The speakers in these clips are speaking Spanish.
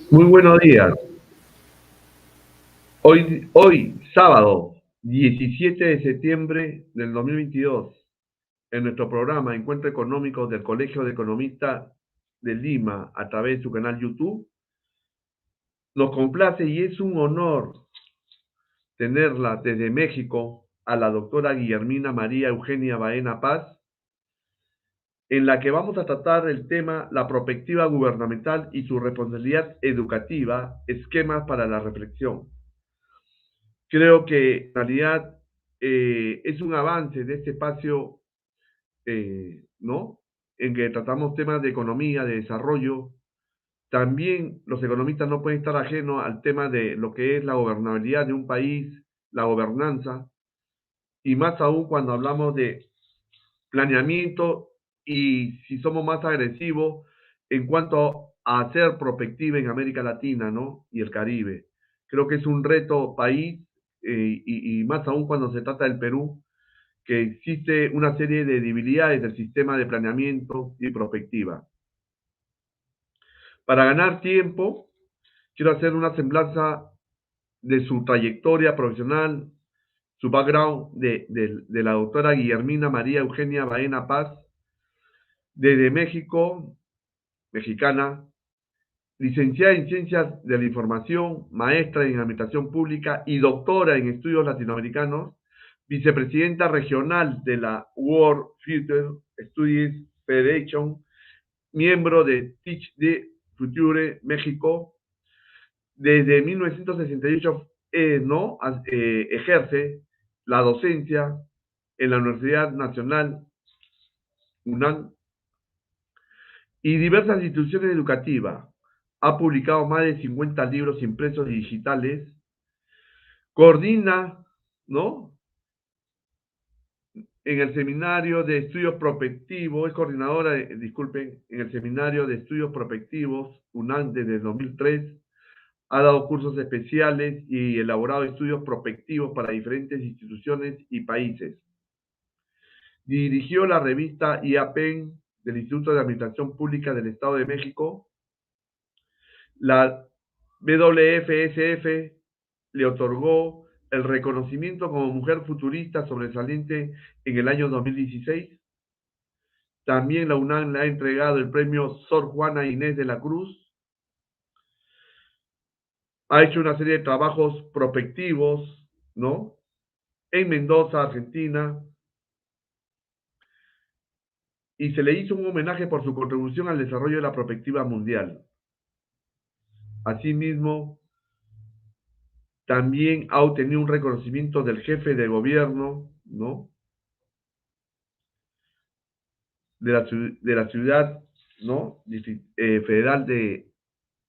Muy buenos días. Hoy sábado 17 de septiembre del 2022, en nuestro programa Encuentro Económico del Colegio de Economistas de Lima a través de su canal YouTube, nos complace y es un honor tenerla desde México a la doctora Guillermina María Eugenia Baena Paz, en la que vamos a tratar el tema la perspectiva gubernamental y su responsabilidad educativa, esquemas para la reflexión. Creo que en realidad es un avance de este espacio, ¿no? En que tratamos temas de economía, de desarrollo. También los economistas no pueden estar ajenos al tema de lo que es la gobernabilidad de un país, la gobernanza, y más aún cuando hablamos de planeamiento y si somos más agresivos en cuanto a hacer prospectiva en América Latina, ¿no? Y el Caribe. Creo que es un reto país y más aún cuando se trata del Perú, que existe una serie de debilidades del sistema de planeamiento y prospectiva. Para ganar tiempo, quiero hacer una semblanza de su trayectoria profesional, su background de la doctora Guillermina María Eugenia Baena Paz, desde México, mexicana, licenciada en Ciencias de la Información, maestra en Administración Pública y doctora en Estudios Latinoamericanos, vicepresidenta regional de la World Future Studies Federation, miembro de Teach the Future México. Desde 1968 ¿no? Ejerce la docencia en la Universidad Nacional UNAM y diversas instituciones educativas. Ha publicado más de 50 libros impresos y digitales. Coordina, ¿no? En el Seminario de Estudios Prospectivos, es coordinadora, disculpen, en el Seminario de Estudios Prospectivos UNAM desde el 2003. Ha dado cursos especiales y elaborado estudios prospectivos para diferentes instituciones y países. Dirigió la revista IAPEN del Instituto de Administración Pública del Estado de México. La WFSF le otorgó el reconocimiento como mujer futurista sobresaliente en el año 2016. También la UNAM le ha entregado el premio Sor Juana Inés de la Cruz. Ha hecho una serie de trabajos prospectivos, ¿no? En Mendoza, Argentina, y se le hizo un homenaje por su contribución al desarrollo de la prospectiva mundial. Asimismo, también ha obtenido un reconocimiento del jefe de gobierno, ¿no? De la ciudad, ¿no? Federal de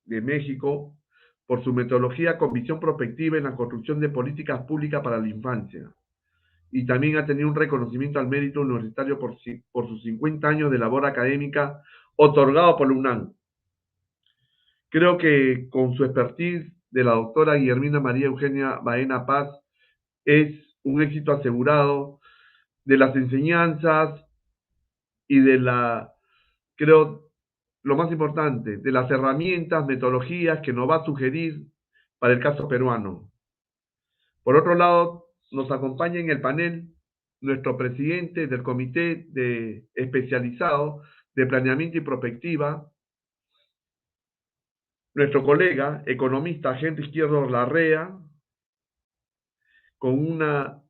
México, por su metodología con visión prospectiva en la construcción de políticas públicas para la infancia. Y también ha tenido un reconocimiento al mérito universitario por sus 50 años de labor académica otorgado por la UNAM. Creo que con su expertise de la doctora Guillermina María Eugenia Baena Paz es un éxito asegurado de las enseñanzas y de la, creo, lo más importante, de las herramientas, metodologías que nos va a sugerir para el caso peruano. Por otro lado, nos acompaña en el panel nuestro presidente del Comité Especializado de Planeamiento y Prospectiva, nuestro colega economista Henry Izquierdo Larrea, con una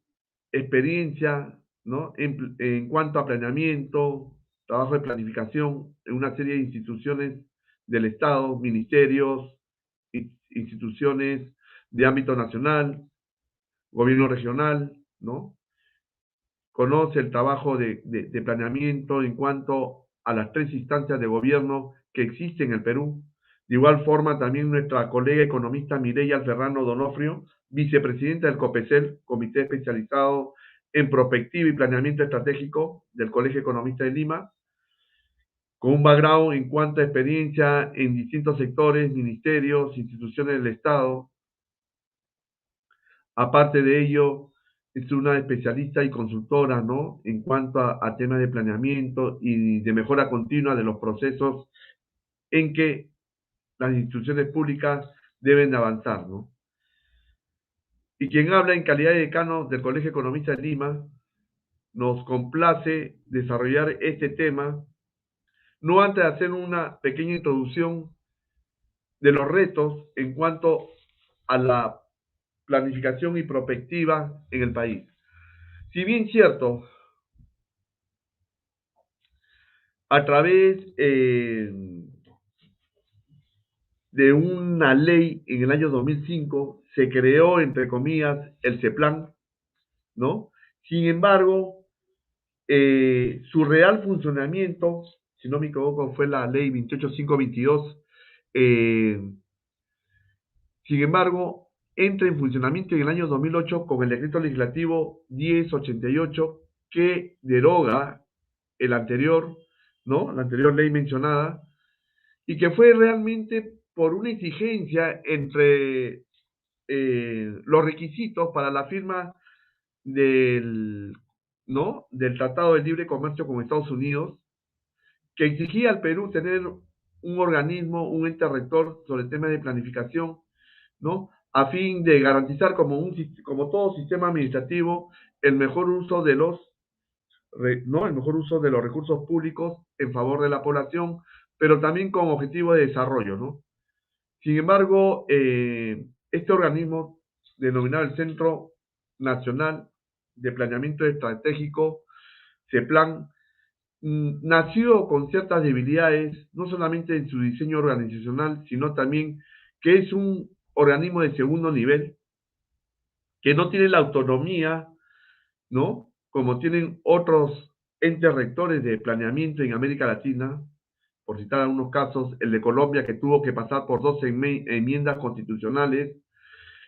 experiencia, ¿no? En cuanto a planeamiento, trabajo de planificación en una serie de instituciones del Estado, ministerios, instituciones de ámbito nacional, gobierno regional, ¿no? Conoce el trabajo de planeamiento en cuanto a las tres instancias de gobierno que existen en el Perú. De igual forma, también nuestra colega economista Mireya Ferrano Donofrio, vicepresidenta del COPECEL, Comité Especializado en Prospectiva y Planeamiento Estratégico del Colegio Economista de Lima, con un background en cuanto a experiencia en distintos sectores, ministerios, instituciones del Estado. Aparte de ello, es una especialista y consultora, ¿no? En cuanto a temas de planeamiento y de mejora continua de los procesos en que las instituciones públicas deben avanzar, ¿no? Y quien habla en calidad de decano del Colegio de Economistas de Lima, nos complace desarrollar este tema, no antes de hacer una pequeña introducción de los retos en cuanto a la planificación y prospectiva en el país. Si bien cierto, a través de una ley en el año 2005 se creó, entre comillas, el CEPLAN, ¿no? Sin embargo, su real funcionamiento, si no me equivoco, fue la ley 28522, sin embargo, entra en funcionamiento en el año 2008 con el decreto legislativo 1088 que deroga el anterior, ¿no? La anterior ley mencionada, y que fue realmente por una exigencia entre los requisitos para la firma del, ¿no? del Tratado de Libre Comercio con Estados Unidos, que exigía al Perú tener un organismo, un ente rector sobre el tema de planificación, ¿no? A fin de garantizar como todo sistema administrativo el mejor uso de los, ¿no? El mejor uso de los recursos públicos en favor de la población, pero también con objetivo de desarrollo, ¿no? Sin embargo, este organismo, denominado el Centro Nacional de Planeamiento Estratégico, CEPLAN, nació con ciertas debilidades, no solamente en su diseño organizacional, sino también que es un organismo de segundo nivel, que no tiene la autonomía, ¿no? Como tienen otros entes rectores de planeamiento en América Latina, por citar algunos casos, el de Colombia, que tuvo que pasar por 12 enmiendas constitucionales,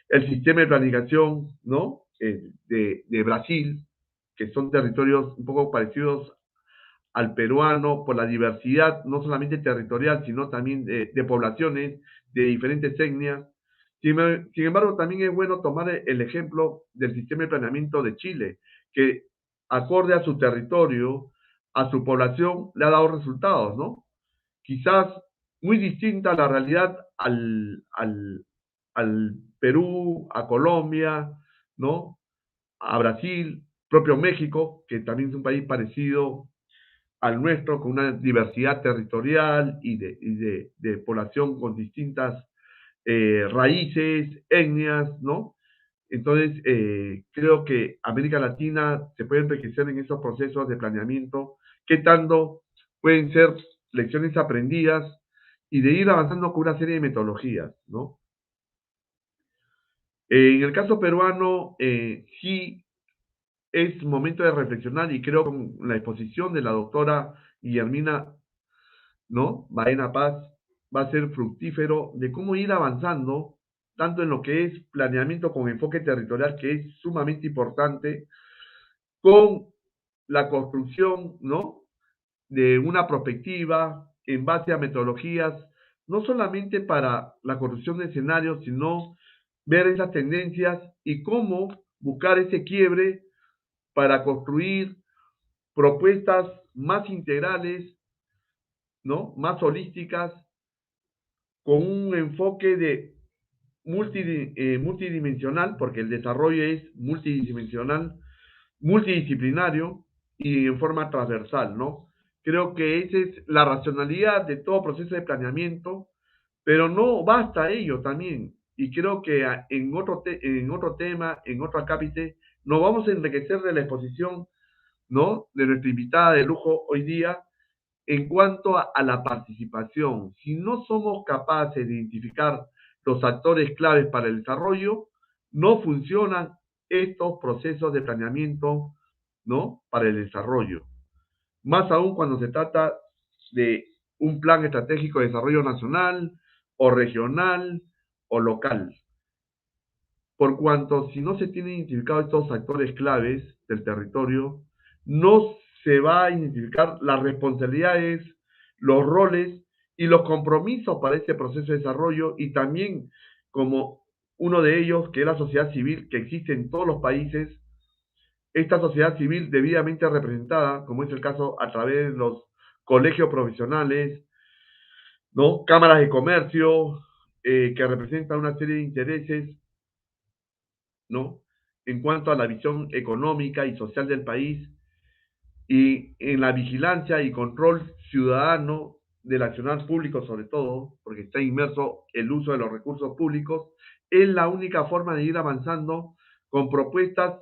el sistema de planificación, ¿no? De Brasil, que son territorios un poco parecidos al peruano por la diversidad, no solamente territorial, sino también de poblaciones, de diferentes etnias. Sin embargo, también es bueno tomar el ejemplo del sistema de planeamiento de Chile, que acorde a su territorio, a su población, le ha dado resultados, ¿no? Quizás muy distinta a la realidad al Perú, a Colombia, ¿no? A Brasil, propio México, que también es un país parecido al nuestro, con una diversidad territorial y de población con distintas raíces, etnias, ¿no? Entonces, creo que América Latina se puede enriquecer en esos procesos de planeamiento, que tanto pueden ser lecciones aprendidas y de ir avanzando con una serie de metodologías, ¿no? En el caso peruano, sí es momento de reflexionar y creo con la exposición de la doctora Guillermina, ¿no? Baena Paz va a ser fructífero de cómo ir avanzando, tanto en lo que es planeamiento con enfoque territorial, que es sumamente importante, con la construcción, ¿no? De una perspectiva en base a metodologías, no solamente para la construcción de escenarios, sino ver esas tendencias y cómo buscar ese quiebre para construir propuestas más integrales, ¿no? Más holísticas, con un enfoque de multidimensional, porque el desarrollo es multidimensional, multidisciplinario y en forma transversal, ¿no? Creo que esa es la racionalidad de todo proceso de planeamiento, pero no basta ello también. Y creo que en otro tema, en otro acápite, nos vamos a enriquecer de la exposición, ¿no? De nuestra invitada de lujo hoy día, en cuanto a la participación. Si no somos capaces de identificar los actores claves para el desarrollo, no funcionan estos procesos de planeamiento, ¿no? Para el desarrollo. Más aún cuando se trata de un plan estratégico de desarrollo nacional o regional o local. Por cuanto si no se tienen identificados estos actores claves del territorio, no se va a identificar las responsabilidades, los roles y los compromisos para este proceso de desarrollo y también como uno de ellos, que es la sociedad civil que existe en todos los países, esta sociedad civil debidamente representada, como es el caso a través de los colegios profesionales, ¿no? Cámaras de comercio, que representan una serie de intereses, ¿no? En cuanto a la visión económica y social del país y en la vigilancia y control ciudadano del accionar público, sobre todo, porque está inmerso el uso de los recursos públicos, es la única forma de ir avanzando con propuestas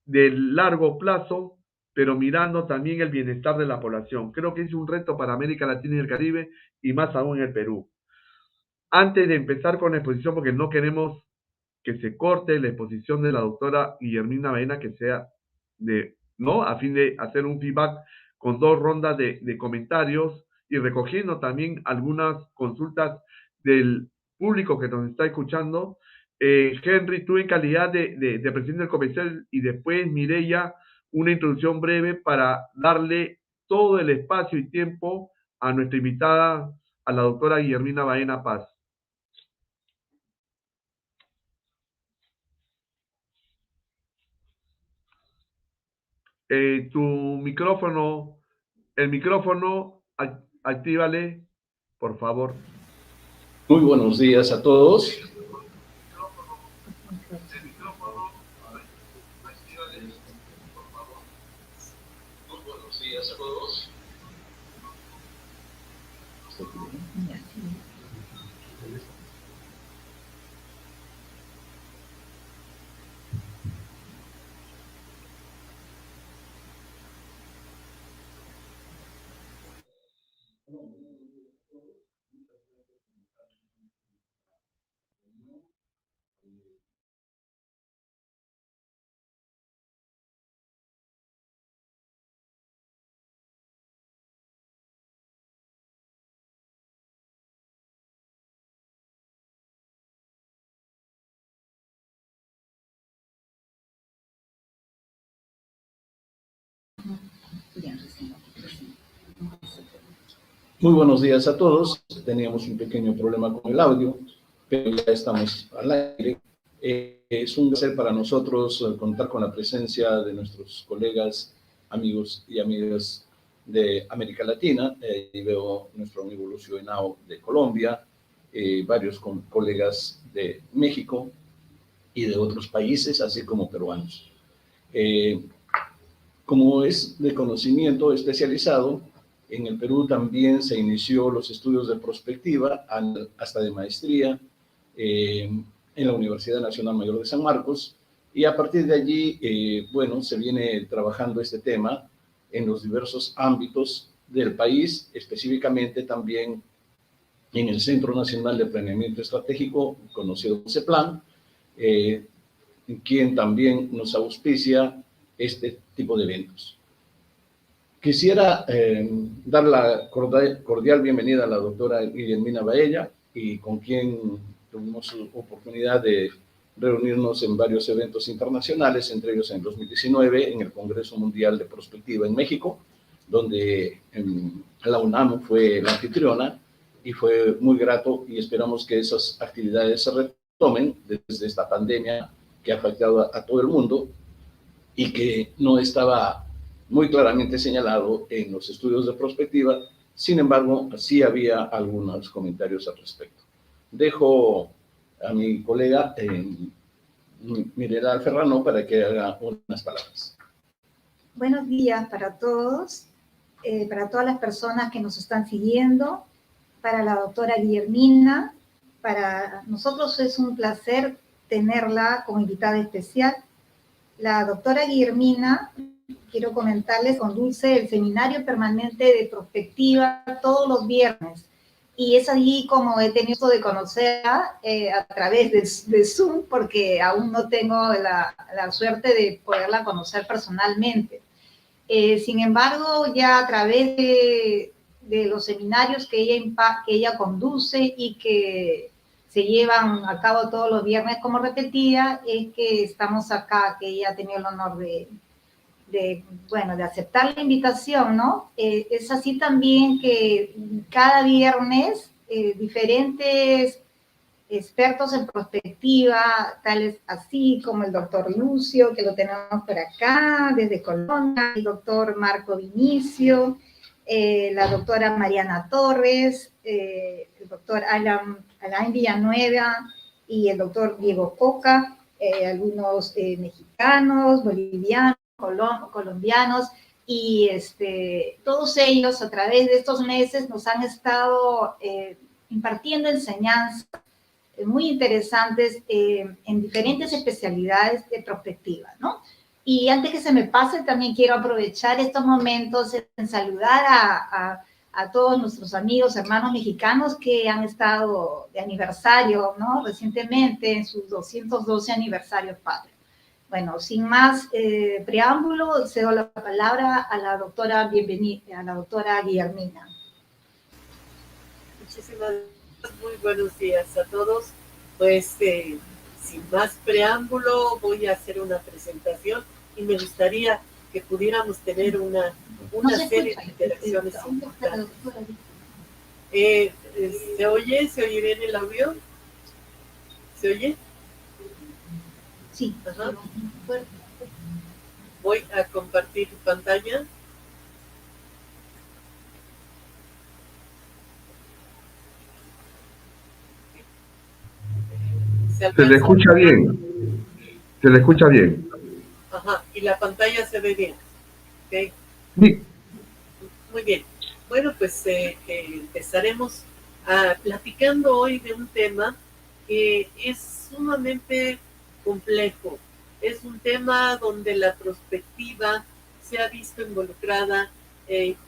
de largo plazo, pero mirando también el bienestar de la población. Creo que es un reto para América Latina y el Caribe y más aún en el Perú. Antes de empezar con la exposición, porque no queremos que se corte la exposición de la doctora Guillermina Baena, que sea ¿no? A fin de hacer un feedback con dos rondas de comentarios y recogiendo también algunas consultas del público que nos está escuchando. Henry, tú en calidad de presidente del Comecel y después Mireya, una introducción breve para darle todo el espacio y tiempo a nuestra invitada, a la doctora Guillermina Baena Paz. Tu micrófono, el micrófono, actívale, por favor. Muy buenos días a todos. Muy buenos días a todos. Teníamos un pequeño problema con el audio, pero ya estamos al aire. Es un placer para nosotros contar con la presencia de nuestros colegas, amigos y amigas de América Latina. Y veo nuestro amigo Lucio Henao de Colombia, varios colegas de México y de otros países, así como peruanos. Como es de conocimiento especializado, en el Perú también se inició los estudios de prospectiva hasta de maestría en la Universidad Nacional Mayor de San Marcos, y a partir de allí, bueno, se viene trabajando este tema en los diversos ámbitos del país, específicamente también en el Centro Nacional de Planeamiento Estratégico, conocido como CEPLAN, quien también nos auspicia este tipo de eventos. Quisiera dar la cordial bienvenida a la doctora Guillermina Baena, y con quien tuvimos oportunidad de reunirnos en varios eventos internacionales, entre ellos en 2019 en el Congreso Mundial de Prospectiva en México, donde la UNAM fue la anfitriona, y fue muy grato, y esperamos que esas actividades se retomen desde esta pandemia que ha afectado a todo el mundo y que no estaba muy claramente señalado en los estudios de prospectiva. Sin embargo, sí había algunos comentarios al respecto. Dejo a mi colega Mirela Ferrano para que haga unas palabras. Buenos días para todos, para todas las personas que nos están siguiendo, para la doctora Guillermina. Para nosotros es un placer tenerla como invitada especial. La doctora Guillermina, quiero comentarles, conduce el seminario permanente de prospectiva todos los viernes. Y es allí como he tenido de conocerla a través de Zoom, porque aún no tengo la suerte de poderla conocer personalmente. Sin embargo, ya a través de los seminarios que ella conduce y que se llevan a cabo todos los viernes como repetida, es que estamos acá, que ella ha tenido el honor de aceptar la invitación, ¿no? Es así también que cada viernes diferentes expertos en prospectiva, tales así como el doctor Lucio, que lo tenemos por acá, desde Colombia, el doctor Marco Vinicio, la doctora Mariana Torres, el doctor Alain Villanueva y el doctor Diego Coca, algunos mexicanos, bolivianos, colombianos, y todos ellos a través de estos meses nos han estado impartiendo enseñanzas muy interesantes en diferentes especialidades de prospectiva, ¿no? Y antes que se me pase, también quiero aprovechar estos momentos en saludar a todos nuestros amigos, hermanos mexicanos que han estado de aniversario, ¿no? Recientemente en sus 212 aniversarios patrios. Bueno, sin más preámbulo, cedo la palabra a la doctora Guillermina. Muchísimas gracias, muy buenos días a todos. Pues sin más preámbulo voy a hacer una presentación y me gustaría que pudiéramos tener una serie de interacciones importantes. ¿Se oye? ¿Se oye bien el audio? ¿Se oye? Sí. Ajá. Voy a compartir pantalla. Se le escucha bien. Se le escucha bien. Ajá, y la pantalla se ve bien. ¿Okay? Sí. Muy bien. Bueno, pues empezaremos platicando hoy de un tema que es sumamente complejo. Es un tema donde la prospectiva se ha visto involucrada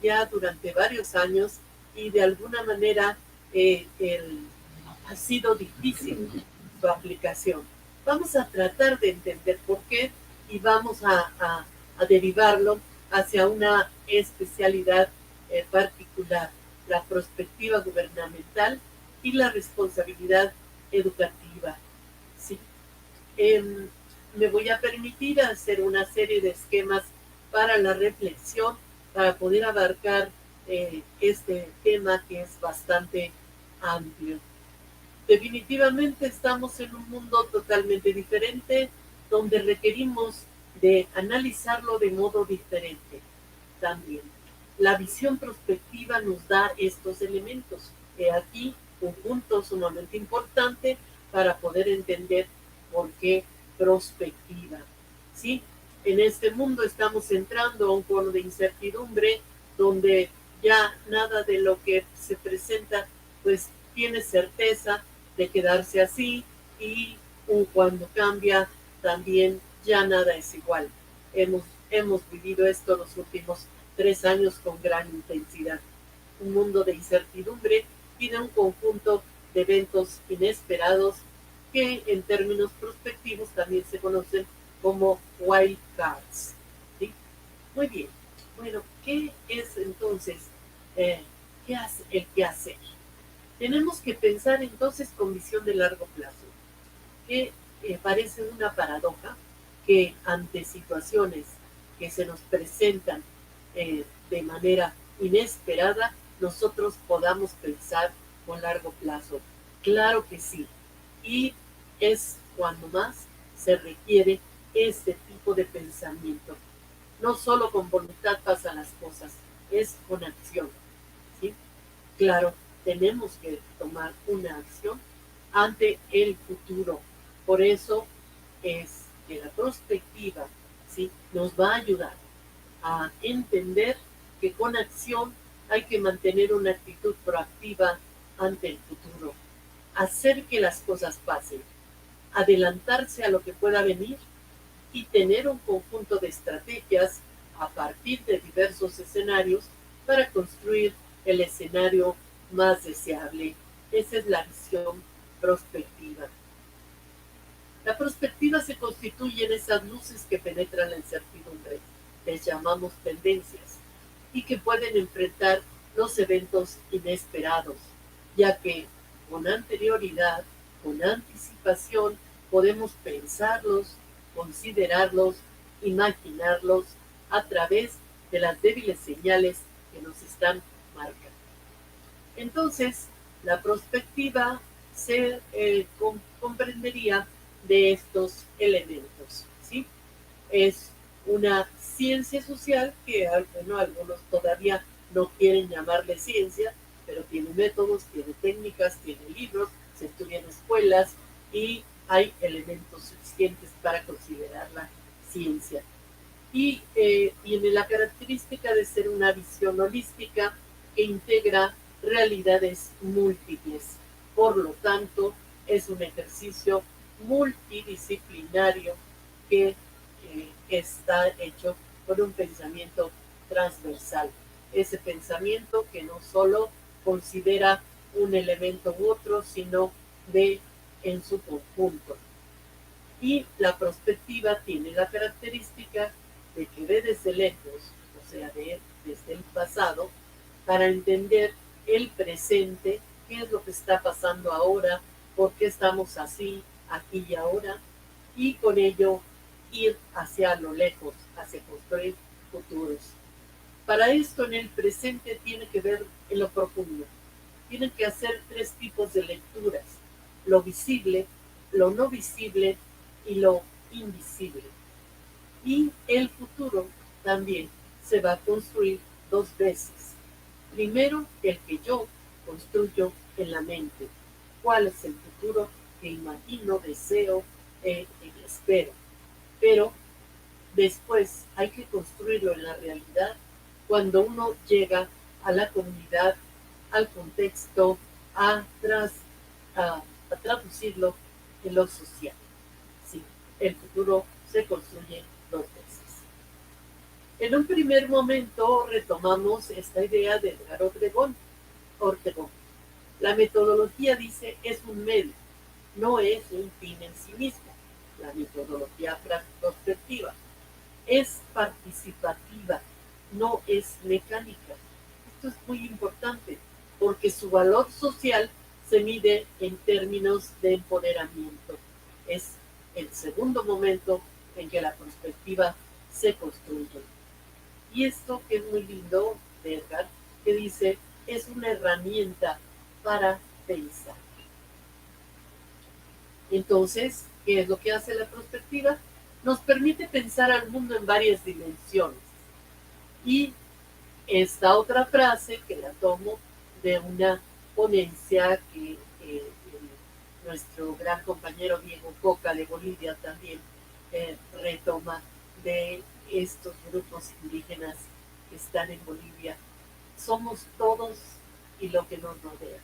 ya durante varios años y de alguna manera ha sido difícil su aplicación. Vamos a tratar de entender por qué y vamos a derivarlo hacia una especialidad particular, la prospectiva gubernamental y la responsabilidad educativa. ¿Sí? Me voy a permitir hacer una serie de esquemas para la reflexión, para poder abarcar este tema que es bastante amplio. Definitivamente estamos en un mundo totalmente diferente, donde requerimos de analizarlo de modo diferente también. La visión prospectiva nos da estos elementos. Aquí un punto sumamente importante para poder entender por qué prospectiva. ¿Sí? En este mundo estamos entrando a un cono de incertidumbre donde ya nada de lo que se presenta pues tiene certeza de quedarse así y cuando cambia también ya nada es igual. Hemos vivido esto los últimos 3 años con gran intensidad. Un mundo de incertidumbre y de un conjunto de eventos inesperados que en términos prospectivos también se conocen como wild cards. ¿Sí? Muy bien. Bueno, ¿qué es entonces qué hace el quehacer? Tenemos que pensar entonces con visión de largo plazo, que parece una paradoja que ante situaciones que se nos presentan de manera inesperada, nosotros podamos pensar con largo plazo. Claro que sí. Y es cuando más se requiere este tipo de pensamiento. No solo con voluntad pasan las cosas, es con acción. ¿Sí? Claro, tenemos que tomar una acción ante el futuro. Por eso es que la prospectiva, ¿sí?, nos va a ayudar a entender que con acción hay que mantener una actitud proactiva ante el futuro, hacer que las cosas pasen, adelantarse a lo que pueda venir y tener un conjunto de estrategias a partir de diversos escenarios para construir el escenario más deseable. Esa es la visión prospectiva. La prospectiva se constituye en esas luces que penetran la incertidumbre, les llamamos tendencias, y que pueden enfrentar los eventos inesperados, ya que con anterioridad, con anticipación, podemos pensarlos, considerarlos, imaginarlos a través de las débiles señales que nos están marcando. Entonces, la prospectiva se comprendería de estos elementos, ¿sí? Es una ciencia social que, bueno, algunos todavía no quieren llamarle ciencia, pero tiene métodos, tiene técnicas, tiene libros, se estudia en escuelas y hay elementos suficientes para considerarla ciencia. Y tiene la característica de ser una visión holística que integra realidades múltiples. Por lo tanto, es un ejercicio multidisciplinario que está hecho por un pensamiento transversal. Ese pensamiento que no solo considera un elemento u otro, sino ve en su conjunto. Y la perspectiva tiene la característica de que ve desde lejos, o sea, desde el pasado, para entender el presente, qué es lo que está pasando ahora, por qué estamos así, aquí y ahora, y con ello ir hacia lo lejos, hacia construir futuros. Para esto en el presente tiene que ver en lo profundo. Tienen que hacer tres tipos de lecturas: lo visible, lo no visible y lo invisible. Y el futuro también se va a construir dos veces. Primero, el que yo construyo en la mente. ¿Cuál es el futuro que imagino, deseo y espero? Pero después hay que construirlo en la realidad cuando uno llega a la comunidad, al contexto, a traducirlo en lo social. Sí, el futuro se construye dos veces. En un primer momento retomamos esta idea de Edgar Ortegón. La metodología, dice, es un medio, no es un fin en sí mismo. La metodología prospectiva es participativa, no es mecánica. Esto es muy importante porque su valor social se mide en términos de empoderamiento. Es el segundo momento en que la perspectiva se construye. Y esto que es muy lindo de Edgar, que dice, es una herramienta para pensar. Entonces, ¿qué es lo que hace la perspectiva? Nos permite pensar al mundo en varias dimensiones. Y esta otra frase que la tomo de una ponencia que nuestro gran compañero Diego Coca de Bolivia también retoma de estos grupos indígenas que están en Bolivia. Somos todos y lo que nos rodea.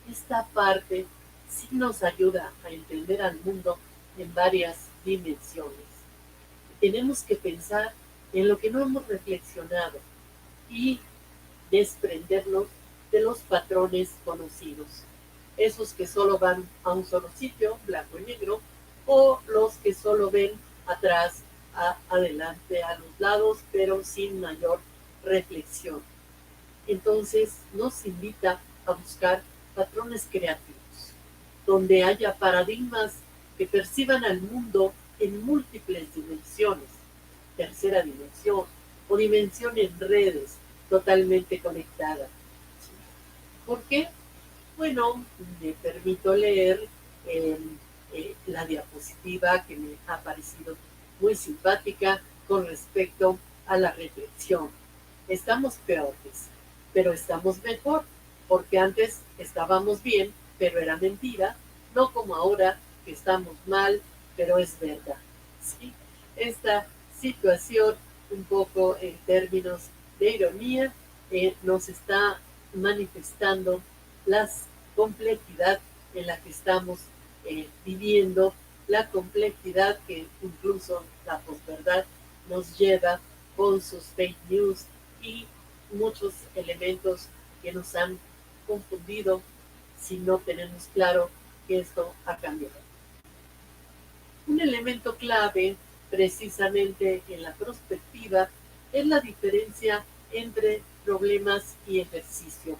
Esta parte sí nos ayuda a entender al mundo en varias dimensiones. Tenemos que pensar en lo que no hemos reflexionado y desprendernos de los patrones conocidos, esos que solo van a un solo sitio, blanco y negro, o los que solo ven atrás, adelante, a los lados, pero sin mayor reflexión. Entonces nos invita a buscar patrones creativos, donde haya paradigmas que perciban al mundo en múltiples dimensiones, tercera dimensión o dimensión en redes totalmente conectadas. ¿Por qué? Bueno, me permito leer la diapositiva que me ha parecido muy simpática con respecto a la reflexión. Estamos peores, pero estamos mejor, porque antes estábamos bien, pero era mentira, no como ahora que estamos mal, pero es verdad. ¿Sí? Esta situación, un poco en términos de ironía, nos está manifestando la complejidad en la que estamos viviendo, la complejidad que incluso la posverdad nos lleva con sus fake news y muchos elementos que nos han confundido si no tenemos claro que esto ha cambiado. Un elemento clave precisamente en la perspectiva es la diferencia entre problemas y ejercicio.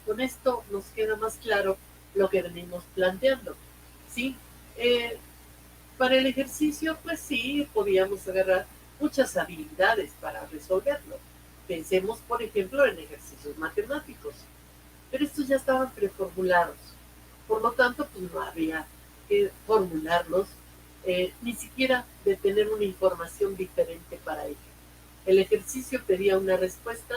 Con esto nos queda más claro lo que venimos planteando. ¿Sí? Para el ejercicio, pues sí, podíamos agarrar muchas habilidades para resolverlo. Pensemos, por ejemplo, en ejercicios matemáticos. Pero estos ya estaban preformulados. Por lo tanto, pues no había que formularlos, ni siquiera de tener una información diferente para ello. El ejercicio pedía una respuesta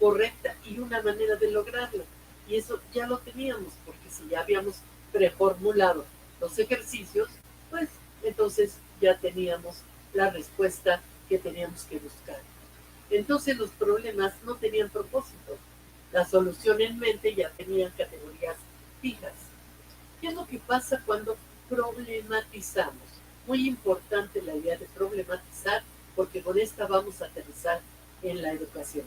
correcta y una manera de lograrlo. Y eso ya lo teníamos, porque si ya habíamos preformulado los ejercicios, pues entonces ya teníamos la respuesta que teníamos que buscar. Entonces los problemas no tenían propósito. La solución en mente ya tenían categorías fijas. ¿Qué es lo que pasa cuando problematizamos? Muy importante la idea de problematizar, porque con esta vamos a aterrizar en la educación.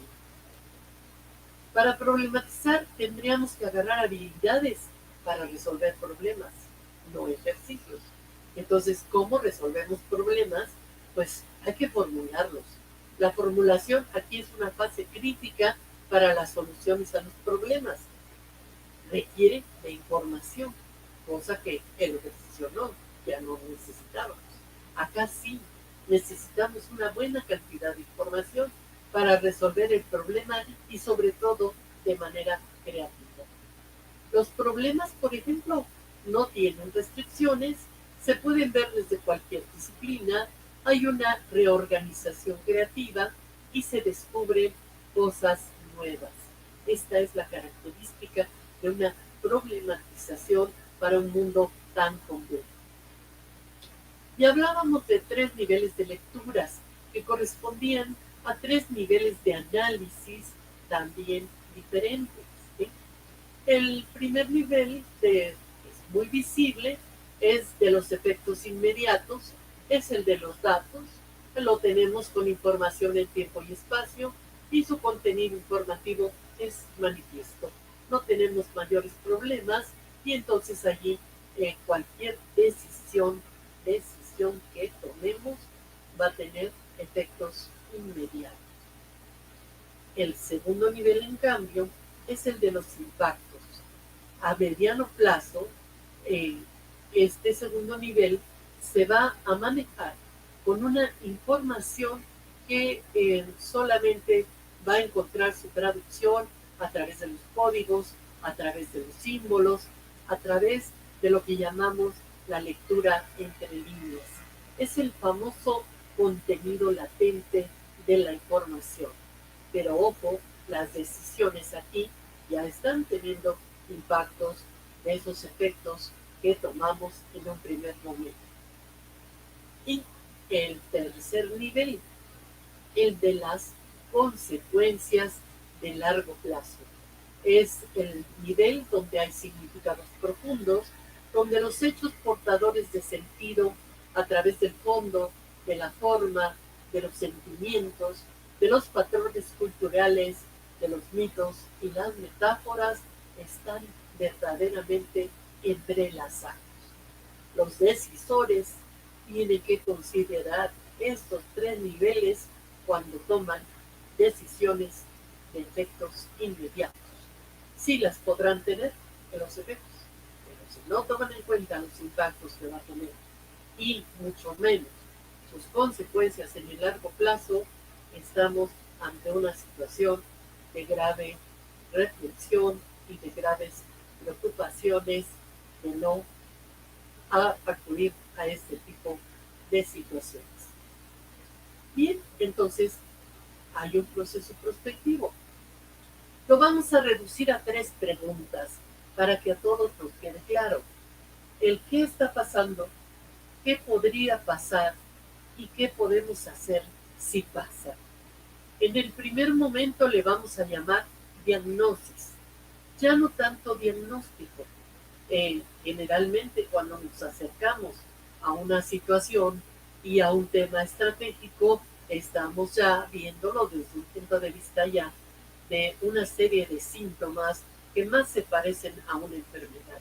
Para problematizar tendríamos que agarrar habilidades para resolver problemas, no ejercicios. Entonces, ¿cómo resolvemos problemas? Pues hay que formularlos. La formulación aquí es una fase crítica para las soluciones a los problemas. Requiere de información, cosa que el ejercicio no, ya no necesitábamos. Acá sí, necesitamos una buena cantidad de información para resolver el problema y sobre todo de manera creativa. Los problemas, por ejemplo, no tienen restricciones, se pueden ver desde cualquier disciplina, hay una reorganización creativa y se descubren cosas nuevas. Esta es la característica de una problematización para un mundo tan complejo. Y hablábamos de 3 niveles de lecturas que correspondían a 3 niveles de análisis también diferentes, ¿sí? El primer nivel es muy visible, es de los efectos inmediatos, es el de los datos, lo tenemos con información en tiempo y espacio y su contenido informativo es manifiesto. No tenemos mayores problemas y entonces allí cualquier decisión que tomemos va a tener efectos inmediatos. El segundo nivel, en cambio, es el de los impactos. A mediano plazo, este segundo nivel se va a manejar con una información que solamente va a encontrar su traducción a través de los códigos, a través de los símbolos, a través de lo que llamamos la lectura entre líneas. Es el famoso contenido latente de la información. Pero ojo, las decisiones aquí ya están teniendo impactos de esos efectos que tomamos en un primer momento. Y el tercer nivel, el de las consecuencias de largo plazo. Es el nivel donde hay significados profundos, donde los hechos portadores de sentido a través del fondo, de la forma, de los sentimientos, de los patrones culturales, de los mitos y las metáforas están verdaderamente entrelazados. Los decisores tienen que considerar estos 3 niveles cuando toman decisiones de efectos inmediatos. Sí las podrán tener en los efectos, pero si no toman en cuenta los impactos que va a tener y mucho menos sus consecuencias en el largo plazo, estamos ante una situación de grave reflexión y de graves preocupaciones de no acudir a este tipo de situaciones. Bien, entonces hay un proceso prospectivo. Lo vamos a reducir a 3 preguntas para que a todos nos quede claro. El qué está pasando, qué podría pasar y qué podemos hacer si pasa. En el primer momento le vamos a llamar diagnosis, ya no tanto diagnóstico. Generalmente cuando nos acercamos a una situación y a un tema estratégico, estamos ya viéndolo desde un punto de vista ya de una serie de síntomas que más se parecen a una enfermedad.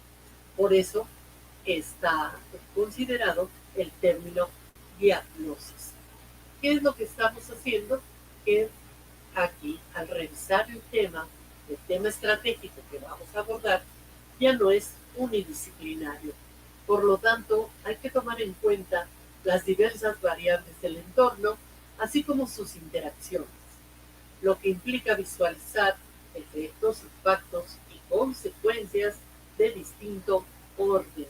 Por eso está considerado el término diagnosis. ¿Qué es lo que estamos haciendo? Que aquí, al revisar el tema estratégico que vamos a abordar, ya no es unidisciplinario. Por lo tanto, hay que tomar en cuenta las diversas variables del entorno, así como sus interacciones, lo que implica visualizar efectos, impactos y consecuencias de distinto orden,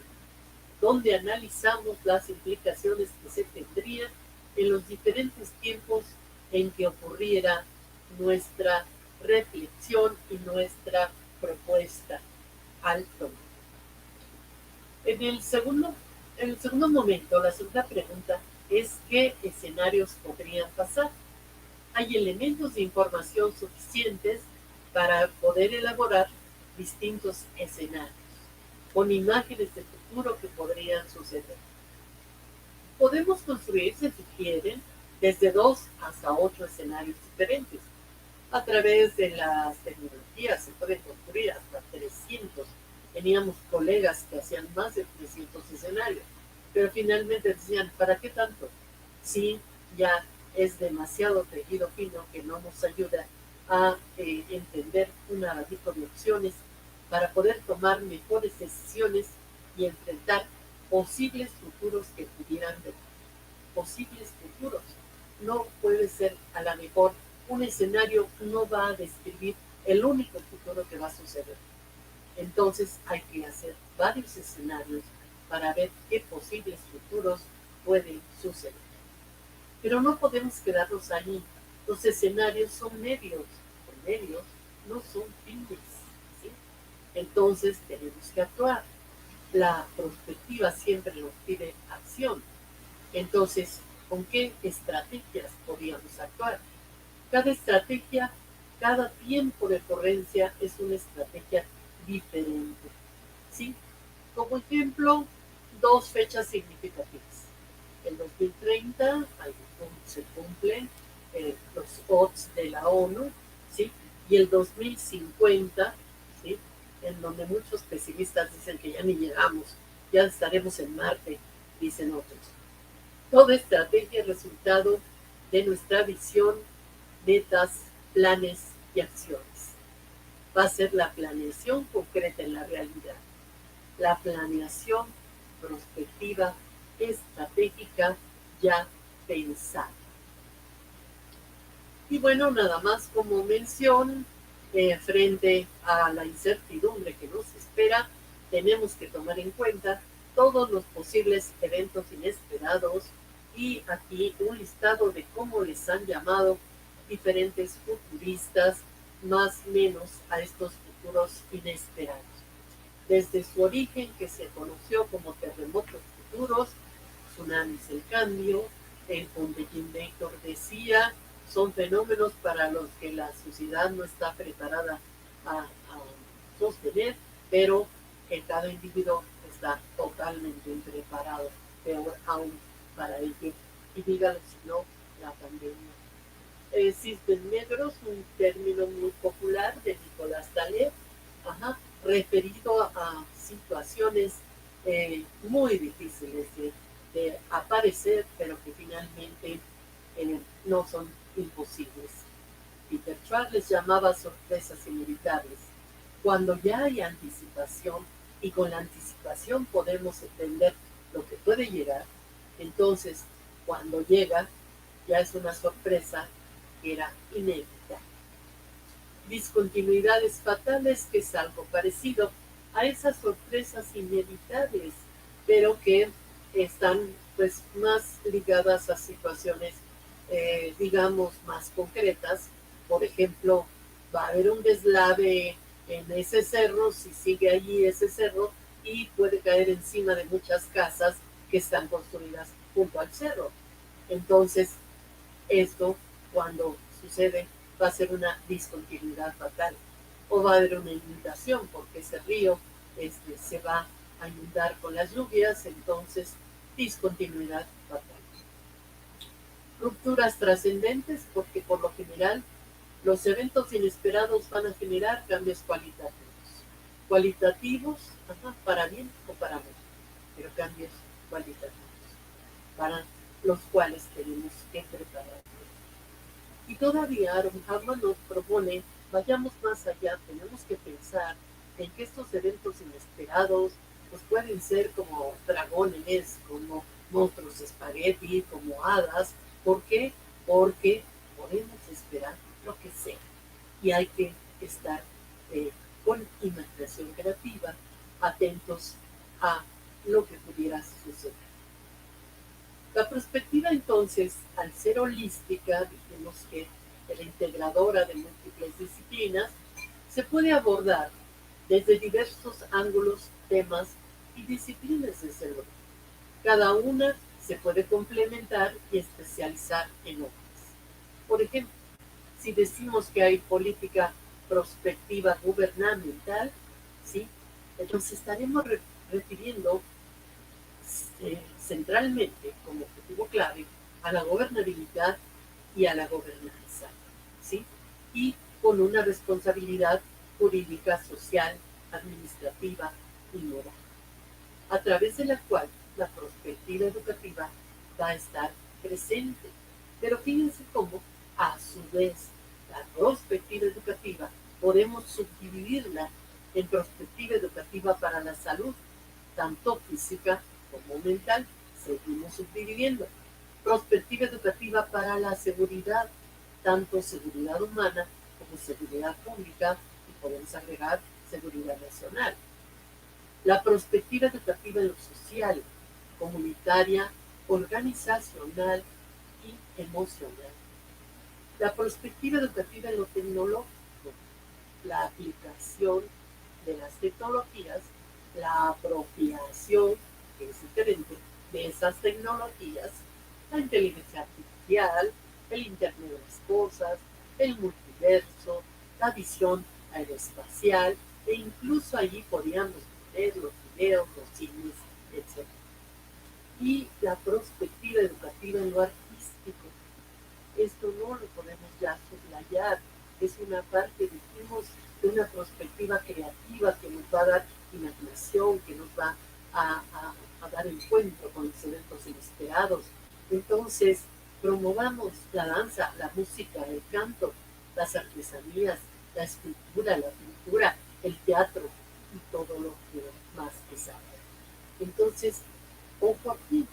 donde analizamos las implicaciones que se tendrían en los diferentes tiempos en que ocurriera nuestra reflexión y nuestra propuesta al tomar. En el segundo momento, la segunda pregunta es ¿qué escenarios podrían pasar? Hay elementos de información suficientes para poder elaborar distintos escenarios, con imágenes de futuro que podrían suceder. Podemos construir, si quieren, desde 2 hasta 8 escenarios diferentes. A través de las tecnologías se pueden construir hasta 300. Teníamos colegas que hacían más de 300 escenarios, pero finalmente decían, ¿para qué tanto? Si ya es demasiado tejido fino que no nos ayuda a entender un abanico de opciones para poder tomar mejores decisiones y enfrentar posibles futuros que pudieran venir. Posibles futuros. No puede ser, a lo mejor, un escenario no va a describir el único futuro que va a suceder. Entonces hay que hacer varios escenarios para ver qué posibles futuros pueden suceder. Pero no podemos quedarnos ahí. Los escenarios son medios, los medios no son fines, ¿sí? Entonces tenemos que actuar. La perspectiva siempre nos pide acción. Entonces, ¿con qué estrategias podríamos actuar? Cada estrategia, cada tiempo de ocurrencia es una estrategia diferente, ¿sí? Como ejemplo, 2 fechas significativas. El 2030 se cumplen los odds de la ONU, ¿sí? Y el 2050, ¿sí? En donde muchos pesimistas dicen que ya ni llegamos, ya estaremos en Marte, dicen otros. Toda estrategia es resultado de nuestra visión, metas, planes y acciones. Va a ser la planeación concreta en la realidad. La planeación prospectiva, estratégica, ya pensada. Y bueno, nada más como mención, frente a la incertidumbre que nos espera, tenemos que tomar en cuenta todos los posibles eventos inesperados y aquí un listado de cómo les han llamado diferentes futuristas, más o menos a estos futuros inesperados. Desde su origen, que se conoció como terremotos futuros, tsunamis del cambio, donde Jim Baker decía, son fenómenos para los que la sociedad no está preparada a sostener, pero que cada individuo está totalmente impreparado, peor aún para ello. Y dígalo si no, la pandemia. Cisnes negros, un término muy popular de Nicolás Taleb, referido a situaciones muy difíciles de aparecer, pero que finalmente no son imposibles. Peter Schwartz les llamaba sorpresas inevitables. Cuando ya hay anticipación y con la anticipación podemos entender lo que puede llegar, entonces cuando llega ya es una sorpresa que era inevitable. Discontinuidades fatales, que es algo parecido a esas sorpresas inevitables, pero que están pues más ligadas a situaciones digamos más concretas. Por ejemplo, va a haber un deslave en ese cerro, si sigue allí ese cerro, y puede caer encima de muchas casas que están construidas junto al cerro. Entonces, esto cuando sucede va a ser una discontinuidad fatal, o va a haber una inundación porque ese río se va a inundar con las lluvias, entonces discontinuidad fatal. Rupturas trascendentes, porque por lo general los eventos inesperados van a generar cambios cualitativos, para bien o para mal, pero cambios cualitativos, para los cuales tenemos que prepararnos. Y todavía Aaron Harman nos propone, vayamos más allá, tenemos que pensar en que estos eventos inesperados pues pueden ser como dragones, como monstruos espagueti, como hadas. ¿Por qué? Porque podemos esperar lo que sea y hay que estar con imaginación creativa, atentos a lo que pudiera suceder. La perspectiva entonces, al ser holística, dijimos que de la integradora de múltiples disciplinas, se puede abordar desde diversos ángulos, temas y disciplinas de salud. Cada una se puede complementar y especializar en otras. Por ejemplo, si decimos que hay política prospectiva gubernamental, ¿sí? Entonces estaremos refiriendo centralmente como objetivo clave a la gobernabilidad y a la gobernanza, ¿sí? Y con una responsabilidad jurídica, social, administrativa y moral, a través de la cual la perspectiva educativa va a estar presente. Pero fíjense cómo, a su vez, la perspectiva educativa podemos subdividirla en perspectiva educativa para la salud, tanto física como mental, seguimos subdividiendo. Perspectiva educativa para la seguridad, tanto seguridad humana como seguridad pública, y podemos agregar seguridad nacional. La perspectiva educativa en lo social, comunitaria, organizacional y emocional. La perspectiva educativa en lo tecnológico, la aplicación de las tecnologías, la apropiación, que es diferente, de esas tecnologías, la inteligencia artificial, el Internet de las cosas, el multiverso, la visión aeroespacial, e incluso allí podríamos poner los videos, los cines, etc. Y la perspectiva educativa en lo artístico. Esto no lo podemos ya soslayar, es una parte, dijimos, de una perspectiva creativa que nos va a dar imaginación, que nos va a dar encuentro con los eventos inesperados. Entonces, promovamos la danza, la música, el canto, las artesanías, la escultura, la pintura, el teatro y todo lo que más que sabe. Entonces, ojo aquí,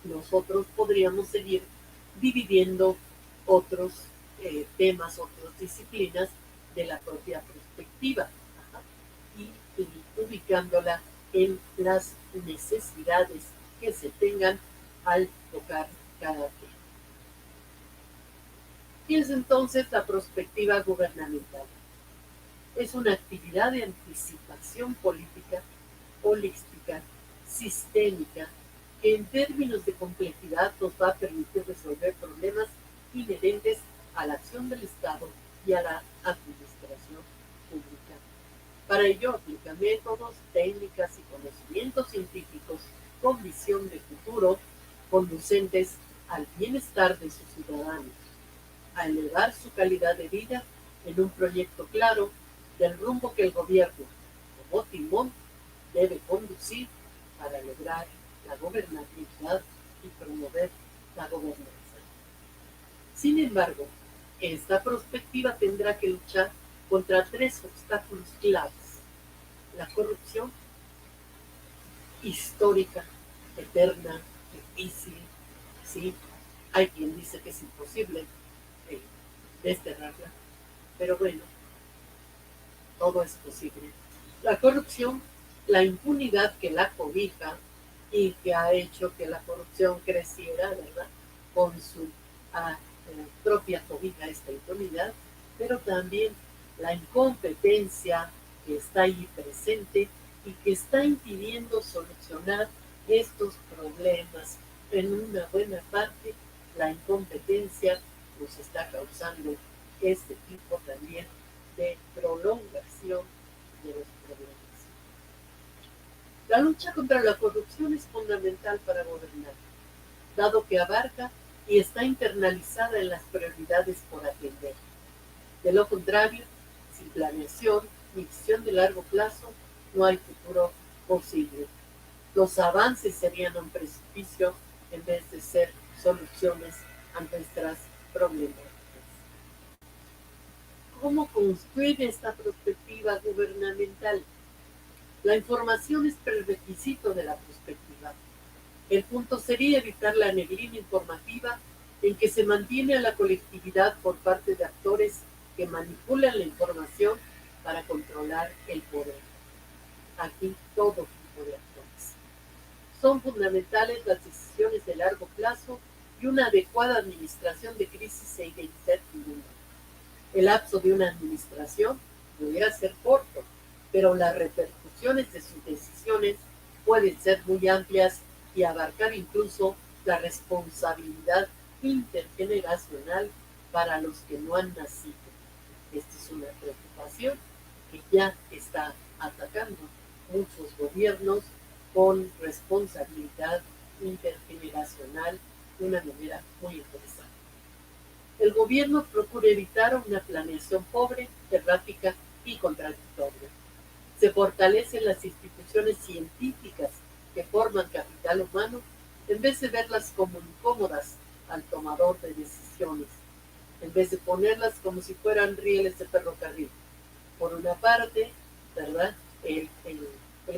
nosotros podríamos seguir dividiendo otros temas, otras disciplinas de la propia perspectiva, y ubicándola en las necesidades que se tengan al tocar cada tema. ¿Qué es entonces la perspectiva gubernamental? Es una actividad de anticipación política, holística, sistémica, que en términos de complejidad nos va a permitir resolver problemas inherentes a la acción del Estado y a la administración pública. Para ello aplica métodos, técnicas y conocimientos científicos con visión de futuro conducentes al bienestar de sus ciudadanos, a elevar su calidad de vida en un proyecto claro del rumbo que el gobierno, como timón, debe conducir para lograr la gobernabilidad y promover la gobernanza. Sin embargo, esta perspectiva tendrá que luchar contra tres obstáculos claves: la corrupción histórica, eterna, difícil, ¿sí? Hay quien dice que es imposible desterrarla, pero bueno, todo es posible. La corrupción, la impunidad que la cobija y que ha hecho que la corrupción creciera, ¿verdad? Con su propia cobija, esta impunidad, pero también la incompetencia que está ahí presente y que está impidiendo solucionar estos problemas. En una buena parte, la incompetencia nos está causando este tipo también de prolongación de los problemas. La lucha contra la corrupción es fundamental para gobernar, dado que abarca y está internalizada en las prioridades por atender. De lo contrario, sin planeación ni visión de largo plazo, no hay futuro posible. Los avances serían un precipicio en vez de ser soluciones a nuestras problemáticas. ¿Cómo construir esta perspectiva gubernamental? La información es prerequisito de la perspectiva. El punto sería evitar la neblina informativa en que se mantiene a la colectividad por parte de actores que manipulan la información para controlar el poder. Aquí todo tipo de actores. Son fundamentales las decisiones de largo plazo y una adecuada administración de crisis e incertidumbre. El lapso de una administración pudiera ser corto, pero las repercusiones de sus decisiones pueden ser muy amplias y abarcar incluso la responsabilidad intergeneracional para los que no han nacido. Esta es una preocupación que ya está atacando muchos gobiernos con responsabilidad intergeneracional de una manera muy interesante. El gobierno procura evitar una planeación pobre, errática y contradictoria. Se fortalecen las instituciones científicas que forman capital humano en vez de verlas como incómodas al tomador de decisiones, en vez de ponerlas como si fueran rieles de ferrocarril. Por una parte, ¿verdad? El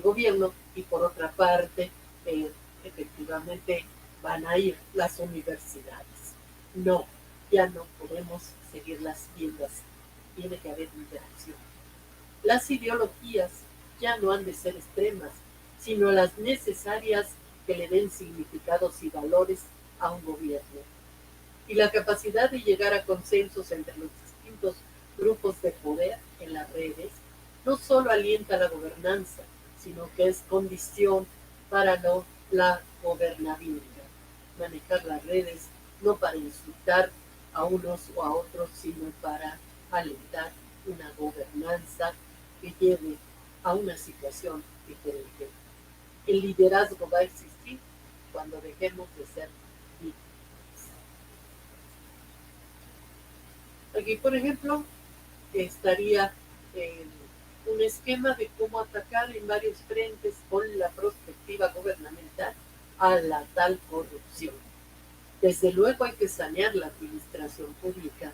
gobierno, y por otra parte, efectivamente van a ir las universidades. No, ya no podemos seguirlas viendo así. Tiene que haber interacción. Las ideologías ya no han de ser extremas, sino las necesarias que le den significados y valores a un gobierno. Y la capacidad de llegar a consensos entre los distintos grupos de poder en las redes no solo alienta la gobernanza, sino que es condición para la gobernabilidad. Manejar las redes no para insultar a unos o a otros, sino para alentar una gobernanza que lleve a una situación diferente. El liderazgo va a existir cuando dejemos de ser víctimas. Aquí, por ejemplo, estaría un esquema de cómo atacar en varios frentes con la perspectiva gubernamental a la tal corrupción. Desde luego hay que sanear la administración pública.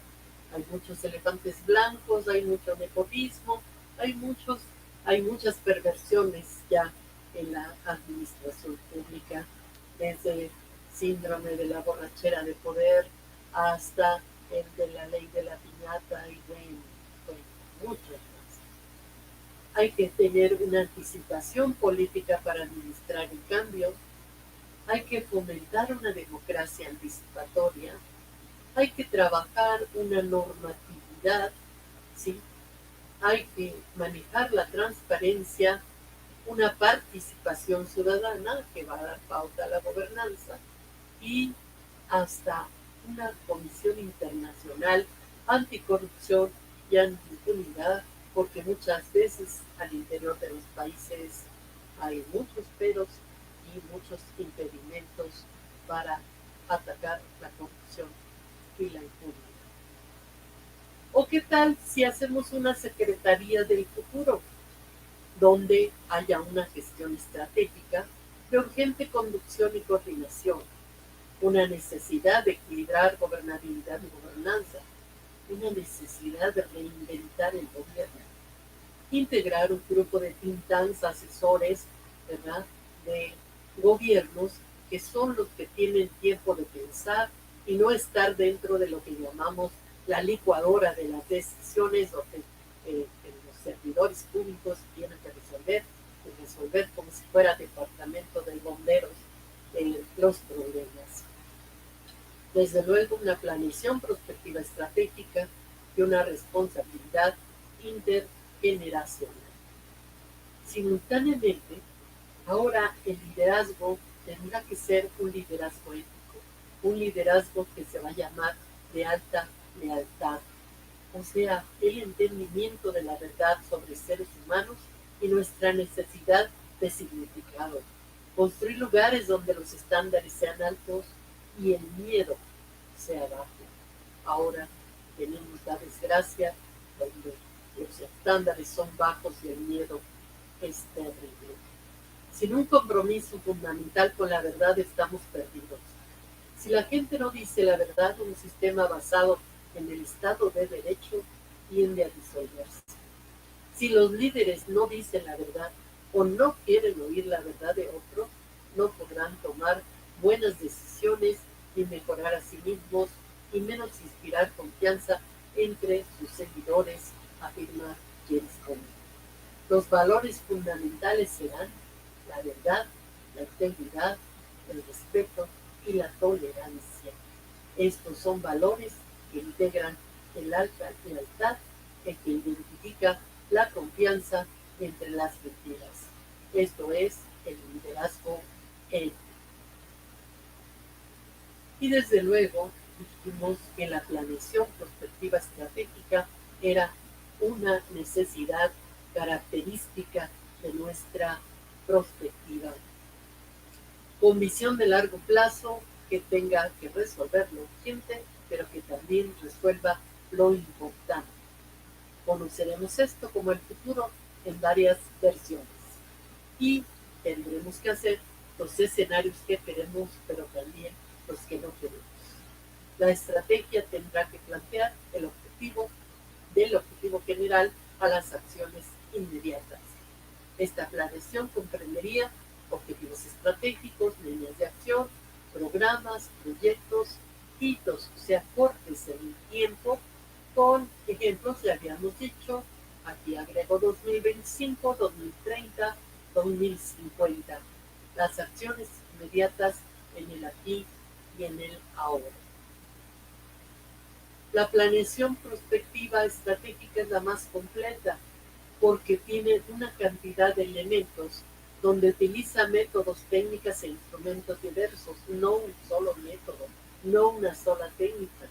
Hay muchos elefantes blancos, hay mucho nepotismo, hay muchas perversiones ya en la administración pública, desde síndrome de la borrachera de poder hasta el de la ley de la piñata y bueno, muchas más. Hay que tener una anticipación política para administrar el cambio. Hay que fomentar una democracia anticipatoria. Hay que trabajar una normatividad, ¿sí? Hay que manejar la transparencia, una participación ciudadana que va a dar pauta a la gobernanza y hasta una comisión internacional anticorrupción y antiimpunidad, porque muchas veces al interior de los países hay muchos peros y muchos impedimentos para atacar la corrupción y la impunidad. ¿O qué tal si hacemos una secretaría del futuro, donde haya una gestión estratégica de urgente conducción y coordinación, una necesidad de equilibrar gobernabilidad y gobernanza, una necesidad de reinventar el gobierno, integrar un grupo de think tanks asesores, ¿verdad?, de gobiernos que son los que tienen tiempo de pensar y no estar dentro de lo que llamamos la licuadora de las decisiones, donde los servidores públicos tienen que resolver como si fuera departamento de bomberos los problemas. Desde luego, una planeación prospectiva estratégica y una responsabilidad intergeneracional. Simultáneamente, ahora el liderazgo tendrá que ser un liderazgo ético, un liderazgo que se va a llamar de alta lealtad, o sea, el entendimiento de la verdad sobre seres humanos y nuestra necesidad de significado. Construir lugares donde los estándares sean altos y el miedo sea bajo. Ahora tenemos la desgracia donde los estándares son bajos y el miedo es terrible. Sin un compromiso fundamental con la verdad estamos perdidos. Si la gente no dice la verdad, un sistema basado en el Estado de Derecho tiende a disolverse. Si los líderes no dicen la verdad o no quieren oír la verdad de otro, no podrán tomar buenas decisiones ni mejorar a sí mismos y menos inspirar confianza entre sus seguidores, afirma James Comey. Los valores fundamentales serán la verdad, la integridad, el respeto y la tolerancia. Estos son valores que integran el alta lealtad y que identifica la confianza entre las mentiras. Esto es el liderazgo ético. Y desde luego dijimos que la planeación prospectiva estratégica era una necesidad característica de nuestra prospectiva, con visión de largo plazo que tenga que resolver lo urgente, pero que también resuelva lo importante. Conoceremos esto como el futuro en varias versiones y tendremos que hacer los escenarios que queremos, pero también los que no queremos. La estrategia tendrá que plantear el objetivo del objetivo general a las acciones inmediatas. Esta planeación comprendería objetivos estratégicos, líneas de acción, programas, proyectos, hitos, o sea, cortes en el tiempo, con ejemplos, ya habíamos dicho, aquí agrego 2025, 2030, 2050. Las acciones inmediatas en el aquí y en el ahora. La planeación prospectiva estratégica es la más completa porque tiene una cantidad de elementos donde utiliza métodos, técnicas e instrumentos diversos, no un solo método, no una sola técnica.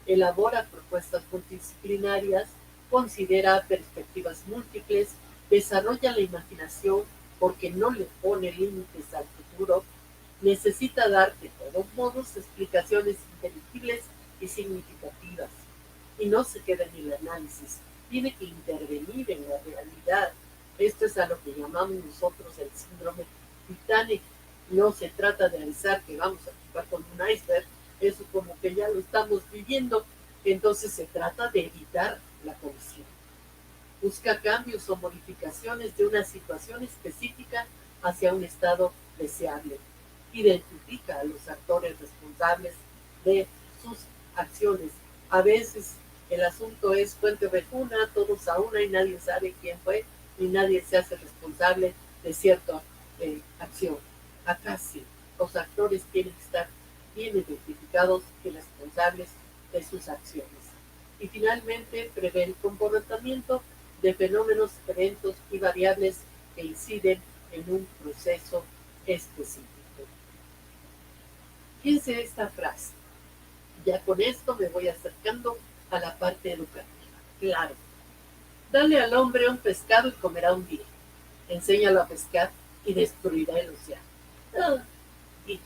Elabora propuestas multidisciplinarias, considera perspectivas múltiples, desarrolla la imaginación porque no le pone límites al futuro, necesita dar de todos modos explicaciones inteligibles y significativas, y no se queda en el análisis, tiene que intervenir en la realidad. Esto es a lo que llamamos nosotros el síndrome Titanic. No se trata de avisar que vamos a chocar con un iceberg, eso como que ya lo estamos viviendo, entonces se trata de evitar la colisión. Busca cambios o modificaciones de una situación específica hacia un estado deseable. Identifica a los actores responsables de sus acciones. A veces el asunto es cuento vejuna, todos a una y nadie sabe quién fue y nadie se hace responsable de cierta acción. Acá sí, los actores tienen que estar bien identificados y responsables de sus acciones. Y finalmente prevé el comportamiento de fenómenos, eventos y variables que inciden en un proceso específico. Fíjense esta frase. Ya con esto me voy acercando a la parte educativa. Claro, dale al hombre un pescado y comerá un día. Enséñalo a pescar y destruirá el océano. Y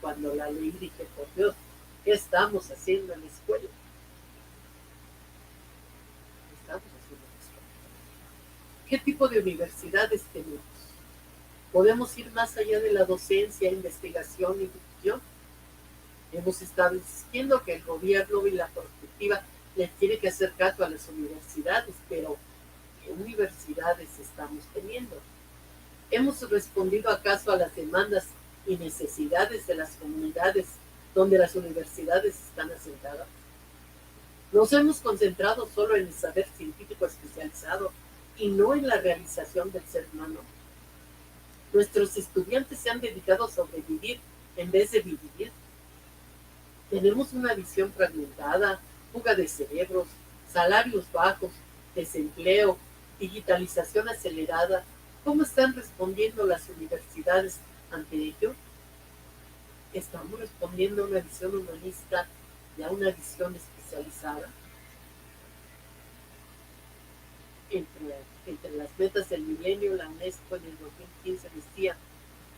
cuando la leí dije, por Dios, ¿qué estamos haciendo en la escuela? ¿Qué estamos haciendo en la escuela? ¿Qué tipo de universidades tenemos? ¿Podemos ir más allá de la docencia, investigación y difusión? Hemos estado insistiendo que el gobierno y la perspectiva les tiene que hacer caso a las universidades, pero ¿qué universidades estamos teniendo? ¿Hemos respondido acaso a las demandas y necesidades de las comunidades donde las universidades están asentadas? Nos hemos concentrado solo en el saber científico especializado y no en la realización del ser humano. Nuestros estudiantes se han dedicado a sobrevivir en vez de vivir. Tenemos una visión fragmentada, fuga de cerebros, salarios bajos, desempleo, digitalización acelerada. ¿Cómo están respondiendo las universidades ante ello? ¿Estamos respondiendo a una visión humanista y a una visión especializada? Entre las metas del milenio, la UNESCO en el 2015 decía,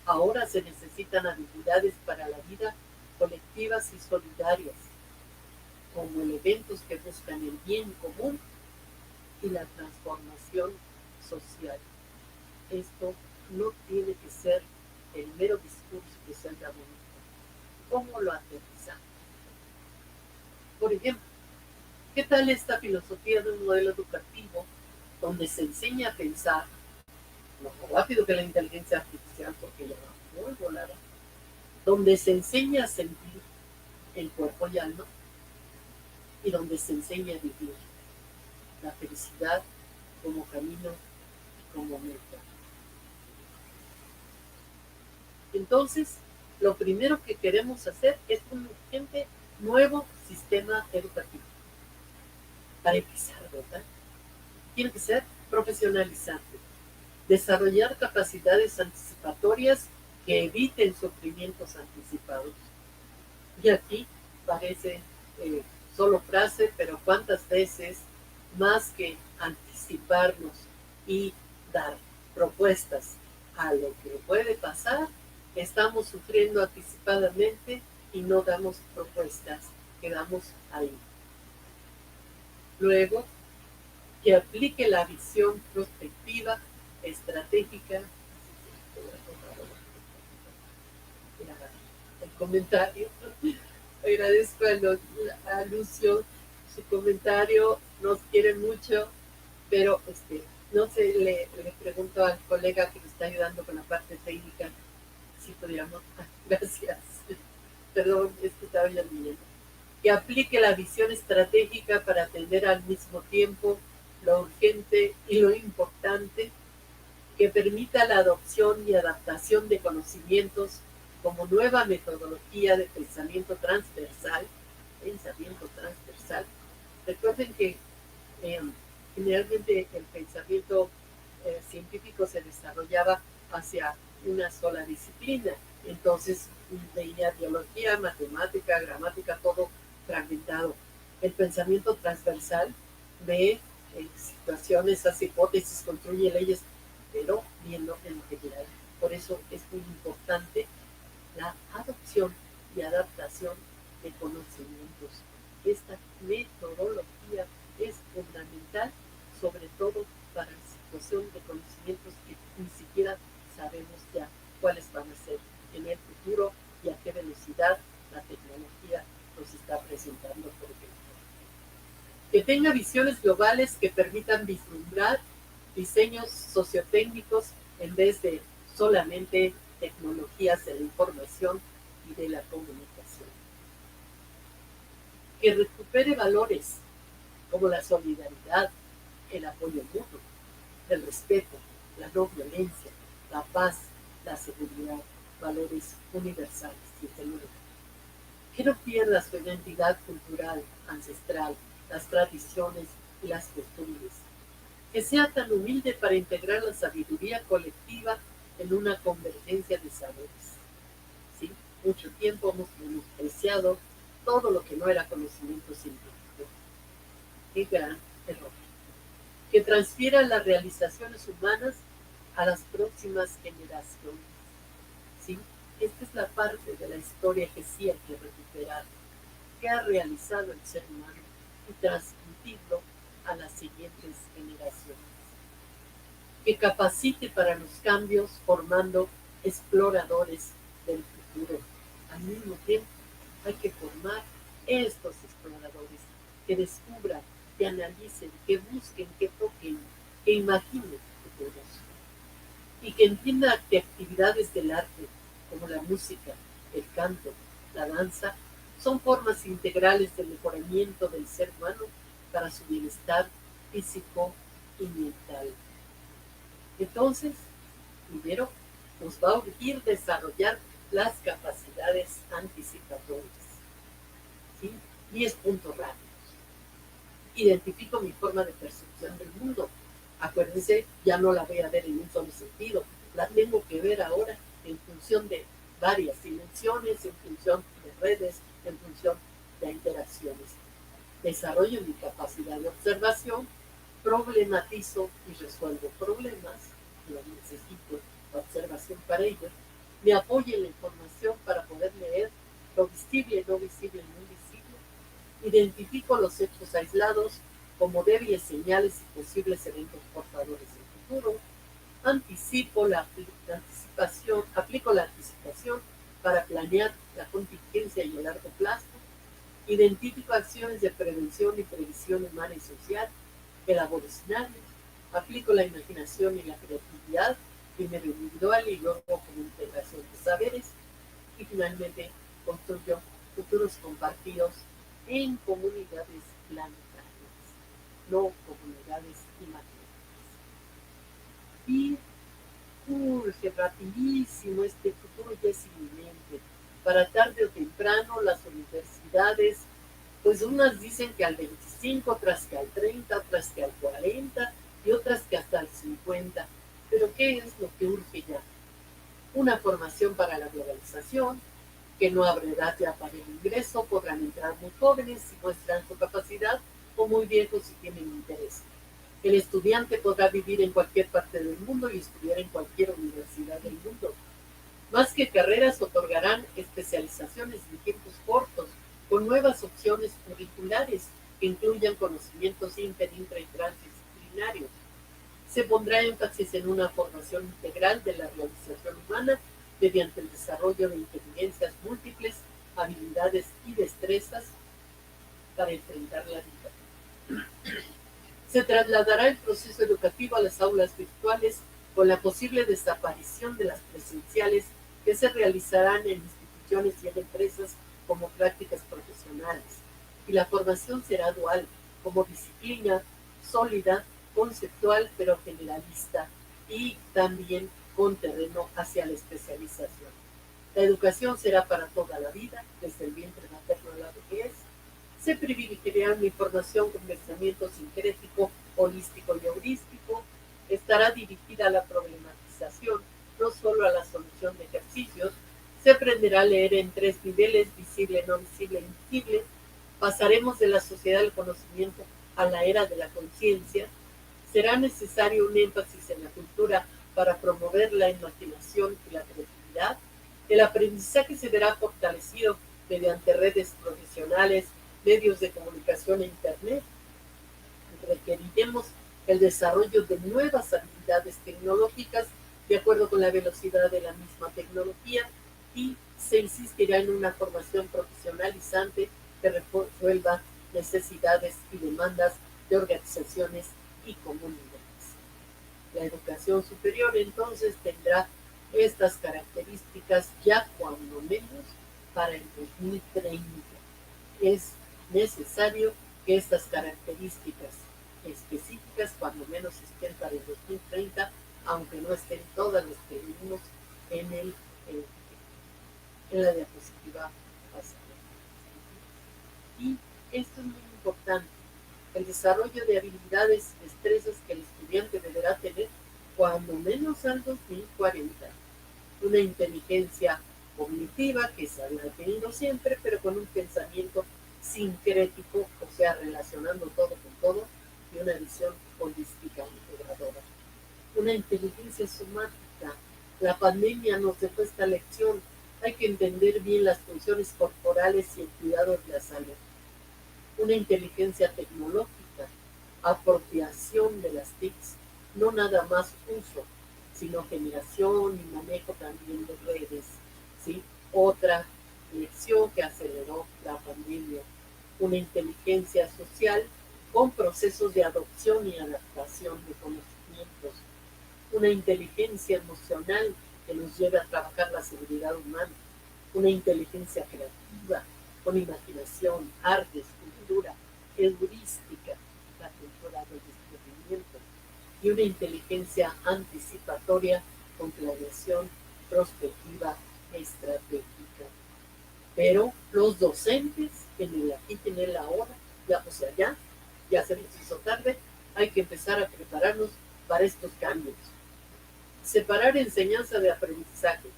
ahora se necesitan habilidades para la vida colectivas y solidarias, como elementos que buscan el bien común y la transformación social. Esto no tiene que ser el mero discurso que se anda bonito. ¿Cómo lo aterrizamos? Por ejemplo, ¿qué tal esta filosofía de un modelo educativo donde se enseña a pensar no más rápido que la inteligencia artificial porque ya va muy volada, donde se enseña a sentir el cuerpo y alma y donde se enseña a vivir la felicidad como camino y como meta? Entonces, lo primero que queremos hacer es un urgente nuevo sistema educativo. Para empezar, ¿verdad? Tiene que ser profesionalizante, desarrollar capacidades anticipatorias que eviten sufrimientos anticipados. Y aquí parece solo frase, pero cuántas veces, más que anticiparnos y dar propuestas a lo que puede pasar, estamos sufriendo anticipadamente y no damos propuestas, quedamos ahí. Luego, que aplique la visión prospectiva, estratégica. El comentario. Agradezco a Lucio su comentario, nos quiere mucho, pero no sé, le pregunto al colega que me está ayudando con la parte técnica si podríamos. Gracias. Perdón, es que estaba ya viendo. Que aplique la visión estratégica para atender al mismo tiempo lo urgente y lo importante, que permita la adopción y adaptación de conocimientos como nueva metodología de pensamiento transversal. Recuerden que generalmente el pensamiento científico se desarrollaba hacia una sola disciplina, entonces veía biología, matemática, gramática, todo fragmentado. El pensamiento transversal ve situaciones, hace hipótesis, construye leyes, pero viendo en general. Por eso es muy importante la adopción y adaptación de conocimientos. Esta metodología es fundamental, sobre todo para la situación de conocimientos que ni siquiera sabemos ya cuáles van a ser en el futuro y a qué velocidad la tecnología nos está presentando, por ejemplo. Que tenga visiones globales que permitan vislumbrar diseños sociotécnicos en vez de solamente tecnologías de la información y de la comunicación. Que recupere valores como la solidaridad, el apoyo mutuo, el respeto, la no violencia, la paz, la seguridad, valores universales, desde luego. Que no pierda su identidad cultural, ancestral, las tradiciones y las costumbres. Que sea tan humilde para integrar la sabiduría colectiva en una convergencia de saberes. ¿Sí? Mucho tiempo hemos menospreciado todo lo que no era conocimiento científico. Qué gran error. Que transfiera las realizaciones humanas a las próximas generaciones. ¿Sí? Esta es la parte de la historia que sí hay que recuperar, que ha realizado el ser humano y transmitirlo a las siguientes generaciones. Que capacite para los cambios formando exploradores del futuro. Al mismo tiempo hay que formar estos exploradores que descubran, que analicen, que busquen, que toquen, que imaginen futuros y que entiendan que actividades del arte como la música, el canto, la danza son formas integrales de mejoramiento del ser humano para su bienestar físico y mental. Entonces, primero, nos va a urgir desarrollar las capacidades anticipatorias. ¿Sí? 10 puntos rápidos. Identifico mi forma de percepción del mundo. Acuérdense, ya no la voy a ver en un solo sentido. La tengo que ver ahora en función de varias dimensiones, en función de redes, en función de interacciones. Desarrollo mi capacidad de observación, problematizo y resuelvo problemas, yo necesito la observación para ello, me apoyo en la información para poder leer lo visible, no visible, no invisible, identifico los hechos aislados como débiles señales y posibles eventos portadores del futuro, aplico la anticipación para planear la contingencia y el largo plazo, identifico acciones de prevención y previsión humana y social, elaboro escenarios, aplico la imaginación y la creatividad, primero individual y luego como integración de saberes, y finalmente construyo futuros compartidos en comunidades planetarias, no comunidades imaginarias. Y urge rapidísimo, este futuro ya es inminente. Para tarde o temprano las universidades, pues unas dicen que al 25, otras que al 30, otras que al 40 y otras que hasta al 50. Pero ¿qué es lo que urge ya? Una formación para la globalización, que no habrá edad ya para el ingreso, podrán entrar muy jóvenes si muestran su capacidad o muy viejos si tienen interés. El estudiante podrá vivir en cualquier parte del mundo y estudiar en cualquier universidad del mundo. Más que carreras, otorgarán especializaciones en tiempos cortos, con nuevas opciones curriculares que incluyan conocimientos inter, intra y transdisciplinarios. Se pondrá énfasis en una formación integral de la realización humana mediante el desarrollo de inteligencias múltiples, habilidades y destrezas para enfrentar la vida. Se trasladará el proceso educativo a las aulas virtuales con la posible desaparición de las presenciales que se realizarán en instituciones y en empresas como prácticas profesionales. Y la formación será dual, como disciplina sólida, conceptual pero generalista y también con terreno hacia la especialización. La educación será para toda la vida, desde el vientre materno a la vejez. Se privilegiará una información con pensamiento sincrético, holístico y heurístico. Estará dirigida a la problematización, no solo a la solución de ejercicios. Se aprenderá a leer en 3 niveles, visible, no visible e invisible. Pasaremos de la sociedad del conocimiento a la era de la conciencia. Será necesario un énfasis en la cultura para promover la imaginación y la creatividad. El aprendizaje se verá fortalecido mediante redes profesionales, medios de comunicación e Internet. Requeriremos el desarrollo de nuevas habilidades tecnológicas de acuerdo con la velocidad de la misma tecnología y se insistirá en una formación profesionalizante que resuelva necesidades y demandas de organizaciones y comunidades. La educación superior entonces tendrá estas características ya cuando menos para el 2030. Es necesario que estas características específicas cuando menos estén para el 2030, aunque no estén todas las que vimos en la diapositiva pasada. Y esto es muy importante, el desarrollo de habilidades y destrezas que el estudiante deberá tener cuando menos al 2040. Una inteligencia cognitiva que se habrá tenido siempre, pero con un pensamiento sincrético, o sea, relacionando todo con todo, y una visión holística integradora. Una inteligencia somática. La pandemia nos dejó esta lección. Hay que entender bien las funciones corporales y el cuidado de la salud. Una inteligencia tecnológica, apropiación de las TICs, no nada más uso, sino generación y manejo también de redes, ¿sí? Otra lección que aceleró la pandemia, una inteligencia social con procesos de adopción y adaptación de conocimientos, una inteligencia emocional que nos lleve a trabajar la seguridad humana, una inteligencia creativa con imaginación, artes, cultura, heurística, la cultura del descubrimiento, y una inteligencia anticipatoria con planeación, prospectiva, estratégica. Pero los docentes en el aquí y en el ahora, ya, o sea, ya se nos hizo tarde, hay que empezar a prepararnos para estos cambios. Separar enseñanza de aprendizaje.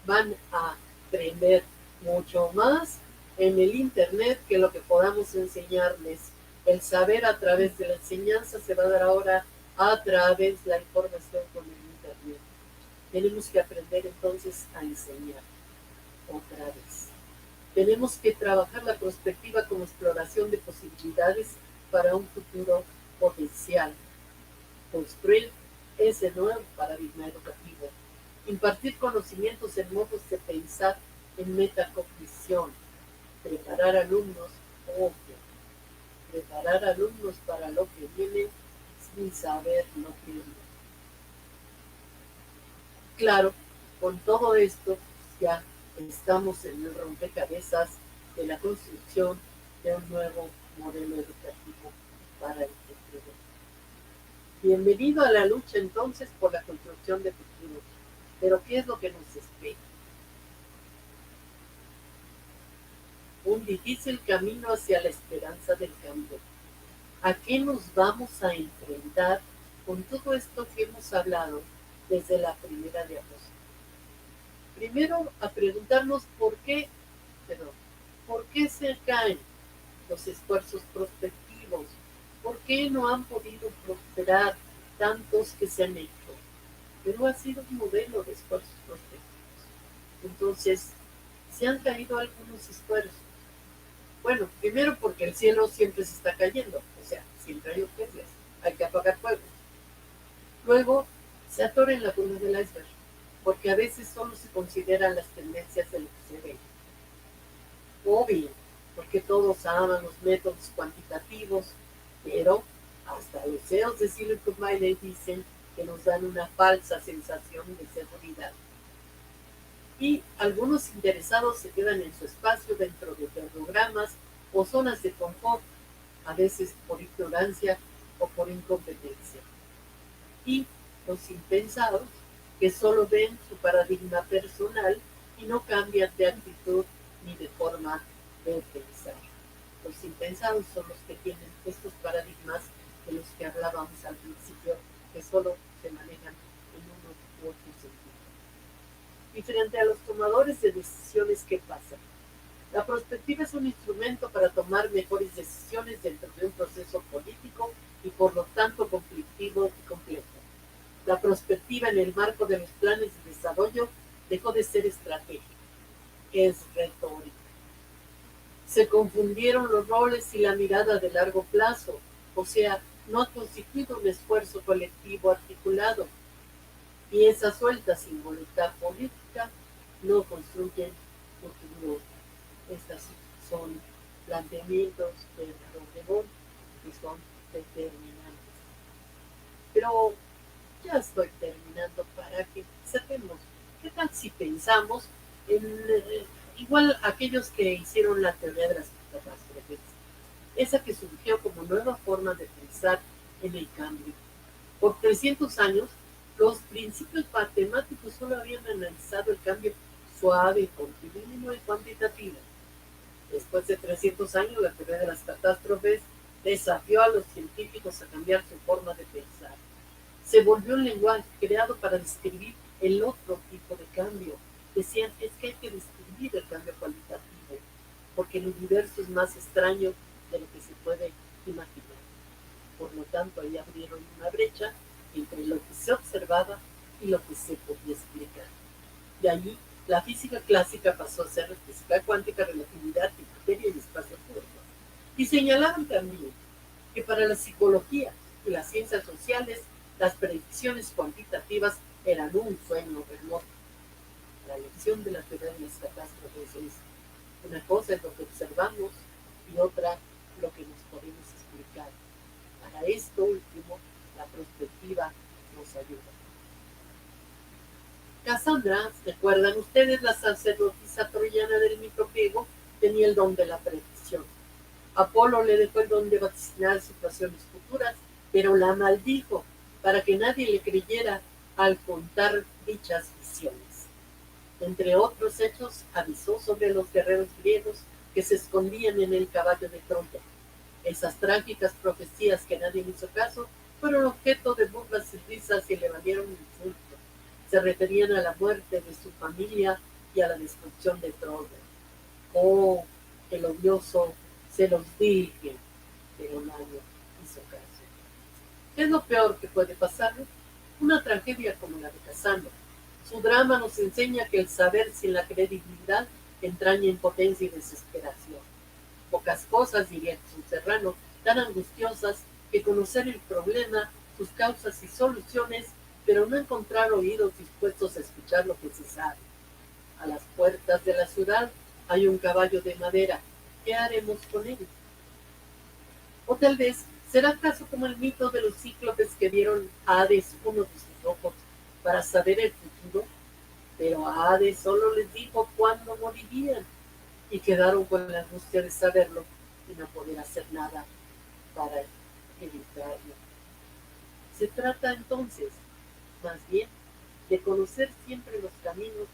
Van a aprender mucho más en el Internet que lo que podamos enseñarles. El saber a través de la enseñanza se va a dar ahora a través de la información con el Internet. Tenemos que aprender entonces a enseñar otra vez. Tenemos que trabajar la perspectiva como exploración de posibilidades para un futuro potencial. Construir ese nuevo paradigma educativo. Impartir conocimientos en modos de pensar en metacognición. Preparar alumnos, preparar alumnos para lo que viene sin saber lo que viene. Claro, con todo esto ya estamos en el rompecabezas de la construcción de un nuevo modelo educativo para el futuro. Bienvenido a la lucha entonces por la construcción de futuros. Pero ¿qué es lo que nos espera? Un difícil camino hacia la esperanza del cambio. ¿A qué nos vamos a enfrentar con todo esto que hemos hablado desde la 1 de agosto? Primero, a preguntarnos por qué se caen los esfuerzos prospectivos, por qué no han podido prosperar tantos que se han hecho. Pero ha sido un modelo de esfuerzos prospectivos. Entonces, se han caído algunos esfuerzos. Bueno, primero porque el cielo siempre se está cayendo, o sea, siempre hay urgencias, hay que apagar fuegos. Luego, se atora en la punta del iceberg, porque a veces solo se consideran las tendencias de lo que se ve. O bien, porque todos aman los métodos cuantitativos, pero hasta los CEOs de Silicon Valley dicen que nos dan una falsa sensación de seguridad. Y algunos interesados se quedan en su espacio dentro de programas o zonas de confort, a veces por ignorancia o por incompetencia. Y los impensados, que solo ven su paradigma personal y no cambian de actitud ni de forma de pensar. Los impensados son los que tienen estos paradigmas de los que hablábamos al principio, que solo se manejan en uno u otro sentido. Y frente a los tomadores de decisiones, ¿qué pasa? La perspectiva es un instrumento para tomar mejores decisiones dentro de un proceso político y por lo tanto conflictivo y complejo. La perspectiva en el marco de los planes de desarrollo dejó de ser estratégica, es retórica. Se confundieron los roles y la mirada de largo plazo, o sea, no ha constituido un esfuerzo colectivo articulado. Piezas sueltas sin voluntad política no construyen futuro. Estas son planteamientos de Rodegón que son determinantes. Pero ya estoy terminando para que sepamos. ¿Qué tal si pensamos en igual aquellos que hicieron la teoría de las catástrofes? Esa que surgió como nueva forma de pensar en el cambio. Por 300 años, los principios matemáticos solo habían analizado el cambio suave, continuo y cuantitativo. Después de 300 años, la teoría de las catástrofes desafió a los científicos a cambiar su forma de pensar. Se volvió un lenguaje creado para describir el otro tipo de cambio. Decían, es que hay que describir el cambio cualitativo, porque el universo es más extraño de lo que se puede imaginar. Por lo tanto, ahí abrieron una brecha entre lo que se observaba y lo que se podía explicar. De allí, la física clásica pasó a ser física cuántica, relatividad, materia y espacio corto. Y señalaban también que para la psicología y las ciencias sociales, las predicciones cuantitativas eran un sueño remoto. La lección de la teoría de las catástrofes es: una cosa es lo que observamos y otra lo que nos podemos explicar. Para esto último, la perspectiva nos ayuda. Cassandra, ¿recuerdan ustedes? La sacerdotisa troyana del mito griego tenía el don de la predicción. Apolo le dejó el don de vaticinar situaciones futuras, pero la maldijo para que nadie le creyera al contar dichas visiones. Entre otros hechos, avisó sobre los guerreros griegos que se escondían en el caballo de Troya. Esas trágicas profecías que nadie le hizo caso fueron objeto de burlas y risas y le valieron insultos. Se referían a la muerte de su familia y a la destrucción de Troya. Oh, el odioso se los dije, pero nadie hizo caso. ¿Qué es lo peor que puede pasar? Una tragedia como la de Cassandra. Su drama nos enseña que el saber sin la credibilidad entraña impotencia y desesperación. Pocas cosas, diría Jesús Serrano, tan angustiosas que conocer el problema, sus causas y soluciones, pero no encontrar oídos dispuestos a escuchar lo que se sabe. A las puertas de la ciudad hay un caballo de madera. ¿Qué haremos con él? O tal vez, ¿será acaso como el mito de los cíclopes que vieron a Hades uno de sus ojos para saber el futuro? Pero a Hades solo les dijo cuándo morirían y quedaron con la angustia de saberlo y no poder hacer nada para evitarlo. Se trata entonces, más bien, de conocer siempre los caminos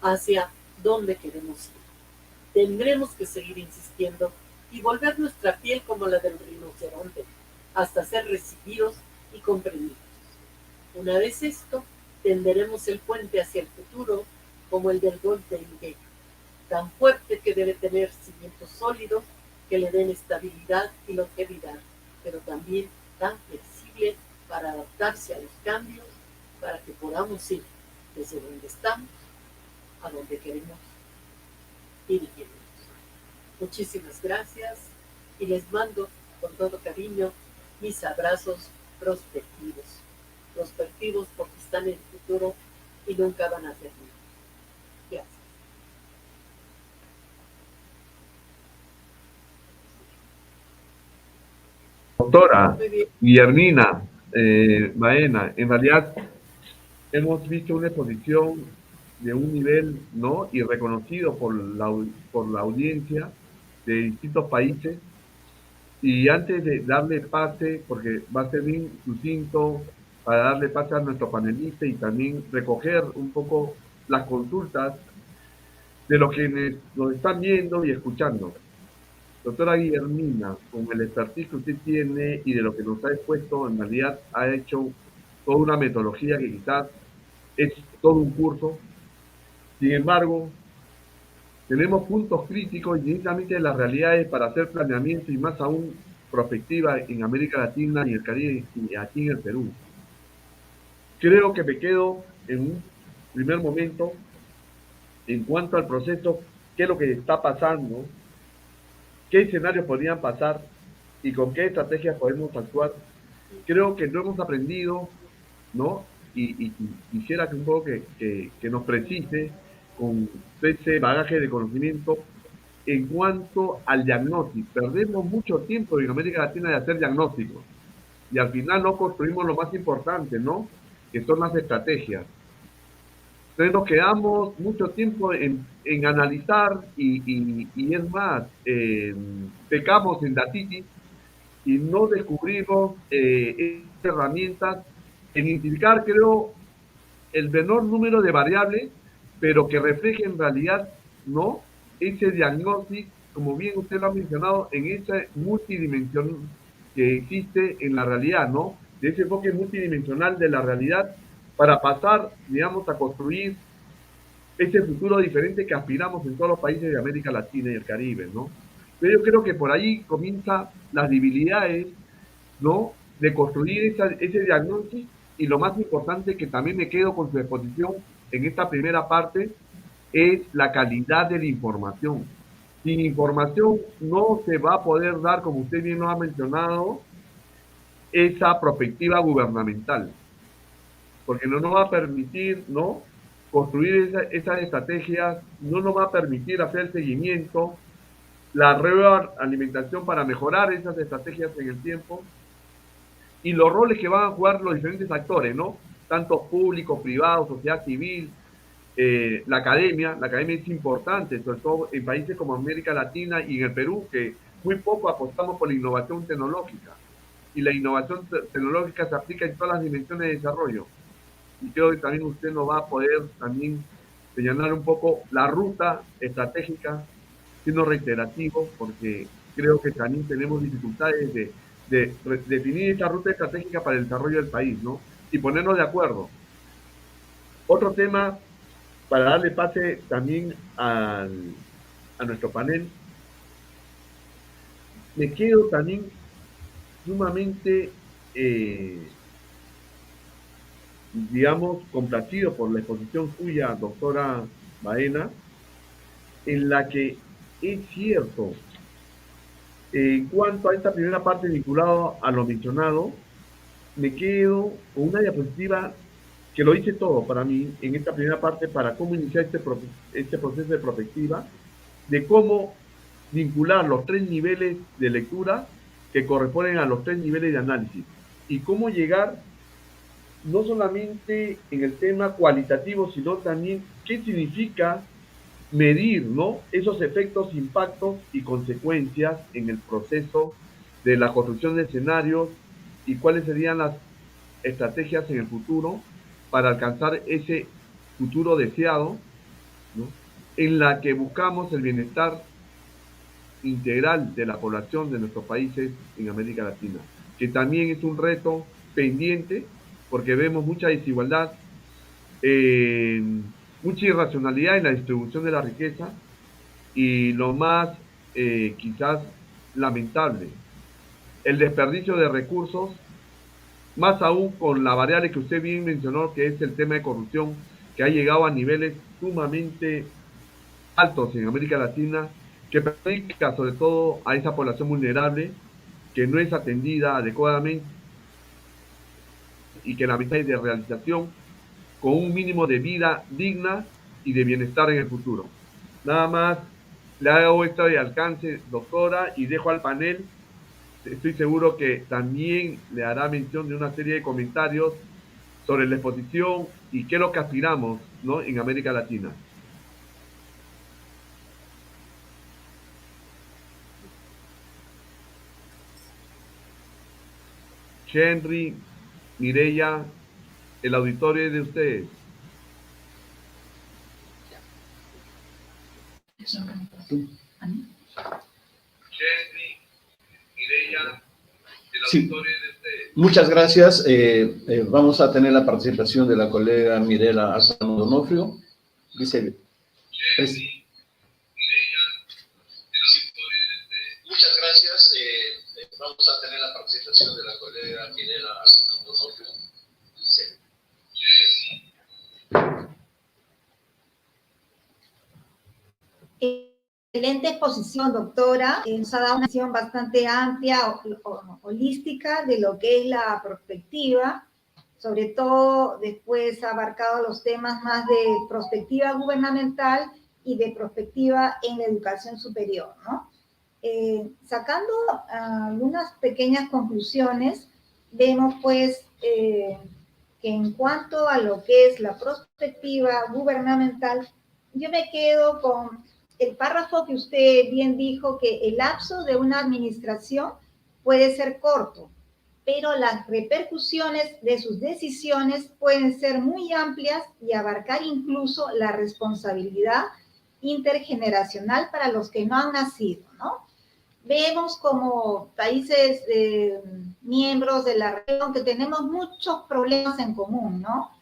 hacia dónde queremos ir. Tendremos que seguir insistiendo y volver nuestra piel como la del rinoceronte, hasta ser recibidos y comprendidos. Una vez esto, tenderemos el puente hacia el futuro como el del Golden Gate, tan fuerte que debe tener cimientos sólidos que le den estabilidad y longevidad, pero también tan flexible para adaptarse a los cambios, para que podamos ir desde donde estamos a donde queremos dirigirnos. Muchísimas gracias y les mando con todo cariño mis abrazos prospectivos porque están en el futuro y nunca van a terminar. Gracias. Doctora Guillermina Baena, en realidad hemos visto una exposición de un nivel, ¿no?, y reconocido por la audiencia de distintos países. Y antes de darle pase, porque va a ser bien sucinto, para darle pase a nuestro panelista y también recoger un poco las consultas de los que nos están viendo y escuchando. Doctora Guillermina, con el expertise que usted tiene y de lo que nos ha expuesto, en realidad ha hecho toda una metodología que quizás es todo un curso. Sin embargo, tenemos puntos críticos y directamente las realidades para hacer planeamiento y más aún prospectiva en América Latina y el Caribe y aquí en el Perú. Creo que me quedo en un primer momento en cuanto al proceso, qué es lo que está pasando, qué escenarios podrían pasar y con qué estrategias podemos actuar. Creo que no hemos aprendido, ¿no? Y quisiera que un poco que nos precise con ese bagaje de conocimiento en cuanto al diagnóstico. Perdemos mucho tiempo en América Latina de hacer diagnósticos y al final no construimos lo más importante, ¿no?, que son las estrategias. Entonces nos quedamos mucho tiempo en analizar y es más, pecamos en datitis y no descubrimos herramientas en identificar, creo, el menor número de variables, pero que refleje en realidad, ¿no?, ese diagnóstico, como bien usted lo ha mencionado, en esa multidimensión que existe en la realidad, ¿no?, de ese enfoque multidimensional de la realidad para pasar, digamos, a construir ese futuro diferente que aspiramos en todos los países de América Latina y el Caribe, ¿no? Pero yo creo que por ahí comienzan las debilidades, ¿no?, de construir ese diagnóstico y lo más importante que también me quedo con su exposición en esta primera parte es la calidad de la información. Sin información no se va a poder dar, como usted bien lo ha mencionado, esa perspectiva gubernamental, porque no nos va a permitir, ¿no?, construir esas estrategias, no nos va a permitir hacer el seguimiento, la retroalimentación para mejorar esas estrategias en el tiempo y los roles que van a jugar los diferentes actores, ¿no?, tanto público, privado, sociedad civil, la academia es importante, sobre todo en países como América Latina y en el Perú, que muy poco apostamos por la innovación tecnológica. Y la innovación tecnológica se aplica en todas las dimensiones de desarrollo. Y creo que también usted nos va a poder también señalar un poco la ruta estratégica, siendo reiterativo, porque creo que también tenemos dificultades de definir esta ruta estratégica para el desarrollo del país, ¿no?, y ponernos de acuerdo. Otro tema, para darle pase también a nuestro panel, me quedo también sumamente, digamos, complacido por la exposición suya, doctora Baena, en la que es cierto, en cuanto a esta primera parte vinculada a lo mencionado, me quedo con una diapositiva que lo dice todo para mí en esta primera parte para cómo iniciar este proceso de prospectiva, de cómo vincular los 3 niveles de lectura que corresponden a los 3 niveles de análisis y cómo llegar no solamente en el tema cualitativo, sino también qué significa medir, ¿no?, esos efectos, impactos y consecuencias en el proceso de la construcción de escenarios y cuáles serían las estrategias en el futuro para alcanzar ese futuro deseado, ¿no? En la que buscamos el bienestar integral de la población de nuestros países en América Latina, que también es un reto pendiente porque vemos mucha desigualdad, mucha irracionalidad en la distribución de la riqueza y lo más quizás lamentable, el desperdicio de recursos, más aún con la variable que usted bien mencionó, que es el tema de corrupción, que ha llegado a niveles sumamente altos en América Latina, que perjudica sobre todo a esa población vulnerable que no es atendida adecuadamente y que la mitad de realización con un mínimo de vida digna y de bienestar en el futuro. Nada más le hago esto de alcance, doctora, y dejo al panel. Estoy seguro que también le hará mención de una serie de comentarios sobre la exposición y qué es lo que aspiramos, ¿no?, en América Latina. Henry, Mireya, el auditorio es de ustedes. Henry, Mireya, el auditorio es de ustedes. Muchas gracias. Vamos a tener la participación de la colega Mirela Alzano Donofrio. Dice... Muchas gracias. Vamos a tener la participación de la colega Mirela Alzano Donofrio. Excelente exposición, doctora. Nos ha dado una visión bastante amplia, holística, de lo que es la prospectiva. Sobre todo, después ha abarcado los temas más de prospectiva gubernamental y de prospectiva en la educación superior, ¿no? Sacando algunas pequeñas conclusiones, vemos pues que en cuanto a lo que es la prospectiva gubernamental, yo me quedo con el párrafo que usted bien dijo, que el lapso de una administración puede ser corto, pero las repercusiones de sus decisiones pueden ser muy amplias y abarcar incluso la responsabilidad intergeneracional para los que no han nacido, ¿no? Vemos como países miembros de la región que tenemos muchos problemas en común, ¿no?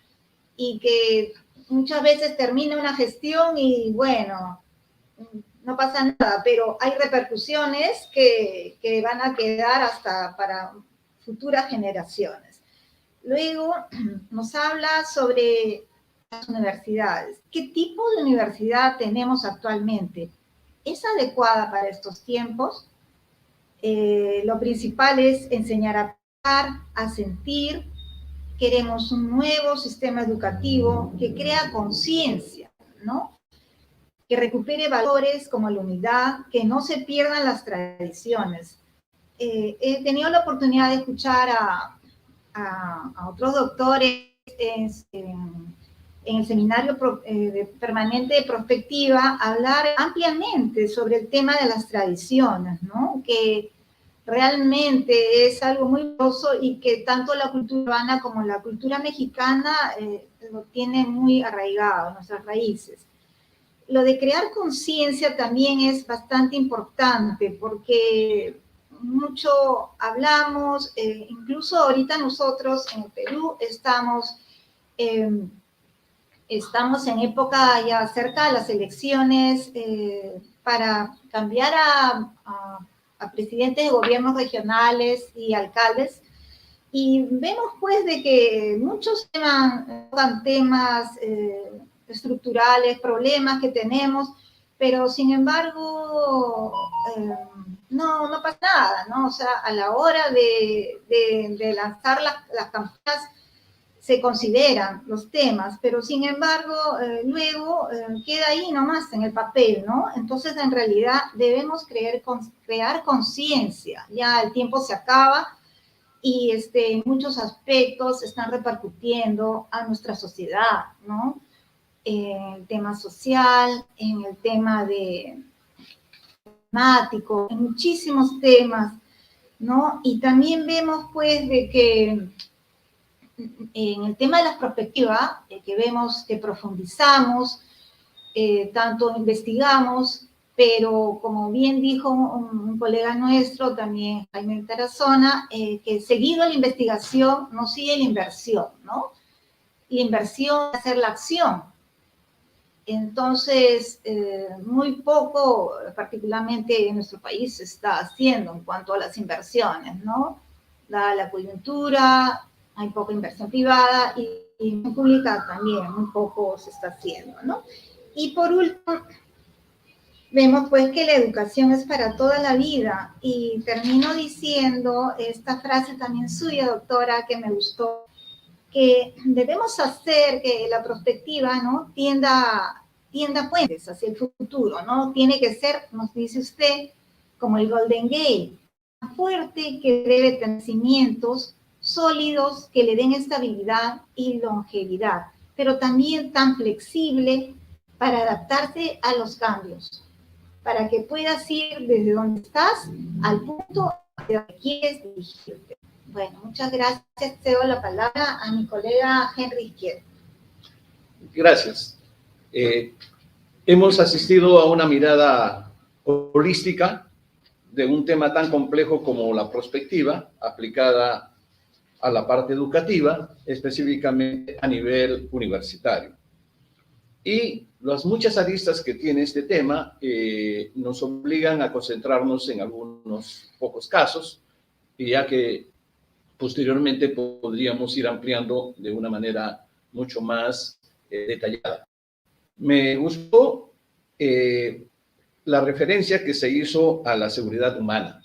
Y que muchas veces termina una gestión y bueno, no pasa nada, pero hay repercusiones que van a quedar hasta para futuras generaciones. Luego nos habla sobre las universidades. ¿Qué tipo de universidad tenemos actualmente? ¿Es adecuada para estos tiempos? Lo principal es enseñar a pensar, a sentir. Queremos un nuevo sistema educativo que crea conciencia, ¿no? Que recupere valores como la unidad, que no se pierdan las tradiciones. He tenido la oportunidad de escuchar a otros doctores en el seminario permanente de prospectiva hablar ampliamente sobre el tema de las tradiciones, ¿no? Que realmente es algo muy valioso y que tanto la cultura urbana como la cultura mexicana lo tiene muy arraigado en nuestras raíces. Lo de crear conciencia también es bastante importante porque mucho hablamos, incluso ahorita nosotros en el Perú estamos en época ya cerca de las elecciones para cambiar a presidentes de gobiernos regionales y alcaldes, y vemos pues de que muchos tocan temas estructurales, problemas que tenemos, pero sin embargo no pasa nada, ¿no? O sea, a la hora de lanzar las campañas se consideran los temas, pero sin embargo luego queda ahí nomás en el papel, ¿no? Entonces en realidad debemos crear conciencia, ya el tiempo se acaba y en muchos aspectos están repercutiendo a nuestra sociedad, ¿no? En el tema social, en el tema climático, en muchísimos temas, ¿no? Y también vemos pues de que en el tema de las perspectivas, que vemos, que profundizamos, tanto investigamos, pero como bien dijo un colega nuestro, también Jaime Tarazona, que seguido la investigación no sigue la inversión, ¿no? La inversión es hacer la acción. Entonces, muy poco, particularmente en nuestro país, se está haciendo en cuanto a las inversiones, ¿no? Dada la coyuntura, hay poca inversión privada y pública también, muy poco se está haciendo, ¿no? Y por último, vemos pues que la educación es para toda la vida y termino diciendo esta frase también suya, doctora, que me gustó, que debemos hacer que la perspectiva, ¿no?, tienda puentes hacia el futuro, ¿no? Tiene que ser, nos dice usted, como el Golden Gate, fuerte que debe tener cimientos sólidos que le den estabilidad y longevidad, pero también tan flexible para adaptarse a los cambios, para que puedas ir desde donde estás al punto a donde quieres dirigirte. Bueno, muchas gracias. Cedo la palabra a mi colega Henry Izquierdo. Gracias. Hemos asistido a una mirada holística de un tema tan complejo como la prospectiva, aplicada a la parte educativa, específicamente a nivel universitario. Y las muchas aristas que tiene este tema nos obligan a concentrarnos en algunos pocos casos, y ya que posteriormente podríamos ir ampliando de una manera mucho más detallada. Me gustó la referencia que se hizo a la seguridad humana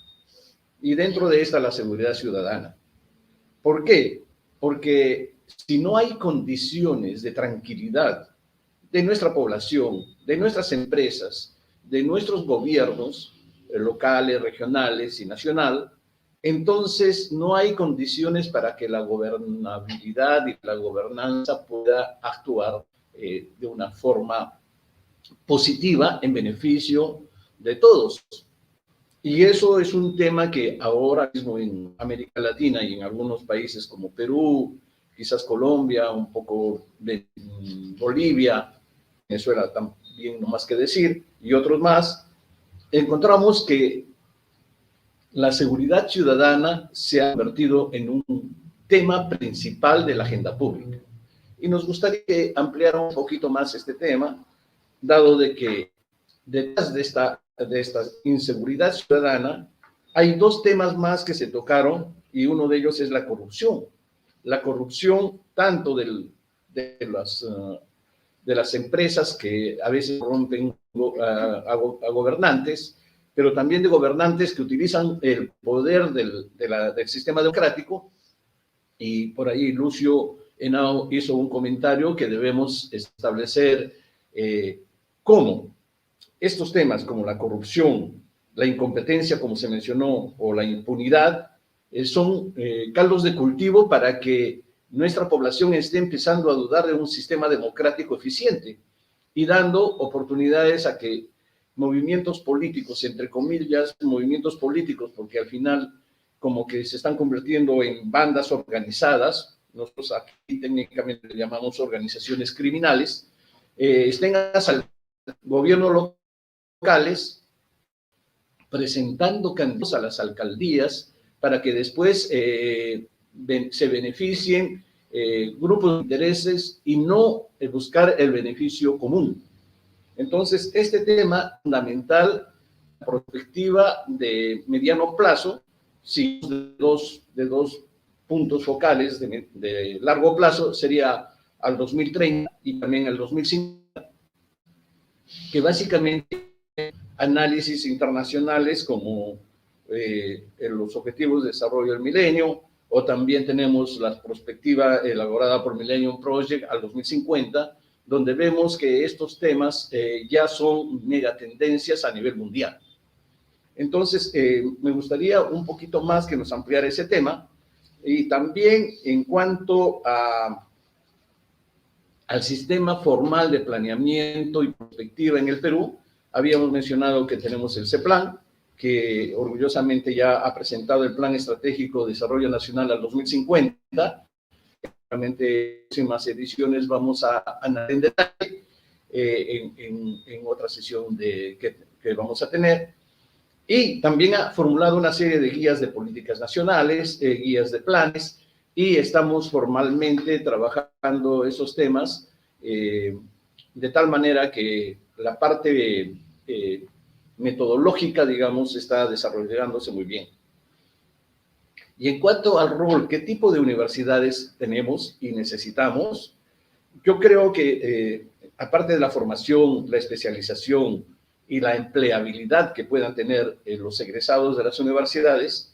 y dentro de esta la seguridad ciudadana. ¿Por qué? Porque si no hay condiciones de tranquilidad de nuestra población, de nuestras empresas, de nuestros gobiernos locales, regionales y nacional, entonces no hay condiciones para que la gobernabilidad y la gobernanza pueda actuar de una forma positiva en beneficio de todos. Y eso es un tema que ahora mismo en América Latina y en algunos países como Perú, quizás Colombia, un poco de Bolivia, Venezuela también, no más que decir, y otros más, encontramos que la seguridad ciudadana se ha convertido en un tema principal de la agenda pública. Y nos gustaría que ampliara un poquito más este tema, dado de que detrás de esta inseguridad ciudadana hay dos temas más que se tocaron, y uno de ellos es la corrupción. La corrupción tanto de las empresas que a veces corrompen a gobernantes, pero también de gobernantes que utilizan el poder del sistema democrático. Y por ahí Lucio Henao hizo un comentario que debemos establecer cómo estos temas como la corrupción, la incompetencia, como se mencionó, o la impunidad, son caldos de cultivo para que nuestra población esté empezando a dudar de un sistema democrático eficiente y dando oportunidades a que movimientos políticos, entre comillas, movimientos políticos, porque al final como que se están convirtiendo en bandas organizadas, nosotros aquí técnicamente le llamamos organizaciones criminales, estén al gobierno locales presentando candidatos a las alcaldías para que después se beneficien grupos de intereses y no buscar el beneficio común. Entonces, este tema fundamental, la perspectiva de mediano plazo, sí, de dos puntos focales de largo plazo, sería al 2030 y también al 2050, que básicamente análisis internacionales como los Objetivos de Desarrollo del Milenio, o también tenemos la perspectiva elaborada por Millennium Project al 2050, donde vemos que estos temas ya son megatendencias a nivel mundial. Entonces, me gustaría un poquito más que nos ampliara ese tema, y también en cuanto al sistema formal de planeamiento y perspectiva en el Perú. Habíamos mencionado que tenemos el CEPLAN, que orgullosamente ya ha presentado el Plan Estratégico de Desarrollo Nacional al 2050, seguramente en próximas ediciones vamos a analizar en detalle en otra sesión que vamos a tener. Y también ha formulado una serie de guías de políticas nacionales, guías de planes, y estamos formalmente trabajando esos temas de tal manera que la parte metodológica, digamos, está desarrollándose muy bien. Y en cuanto al rol, ¿qué tipo de universidades tenemos y necesitamos? Yo creo que aparte de la formación, la especialización y la empleabilidad que puedan tener los egresados de las universidades,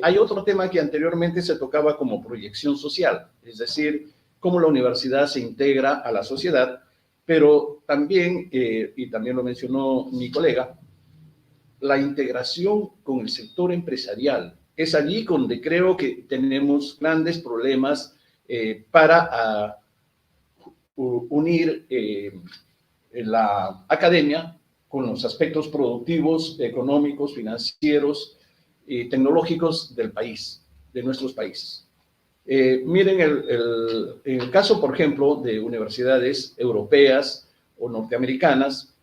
hay otro tema que anteriormente se tocaba como proyección social, es decir, cómo la universidad se integra a la sociedad, pero también, y también lo mencionó mi colega, la integración con el sector empresarial. Es allí donde creo que tenemos grandes problemas para unir la academia con los aspectos productivos, económicos, financieros y tecnológicos del país, de nuestros países. Miren el caso, por ejemplo, de universidades europeas o norteamericanas.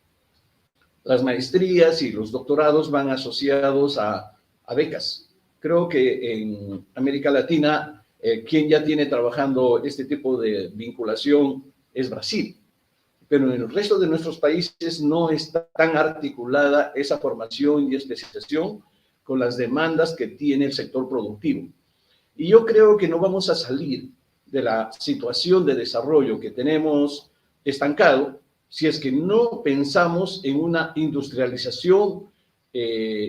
Las maestrías y los doctorados van asociados a becas. Creo que en América Latina, quien ya tiene trabajando este tipo de vinculación es Brasil. Pero en el resto de nuestros países no está tan articulada esa formación y especialización con las demandas que tiene el sector productivo. Y yo creo que no vamos a salir de la situación de desarrollo que tenemos estancado si es que no pensamos en una industrialización,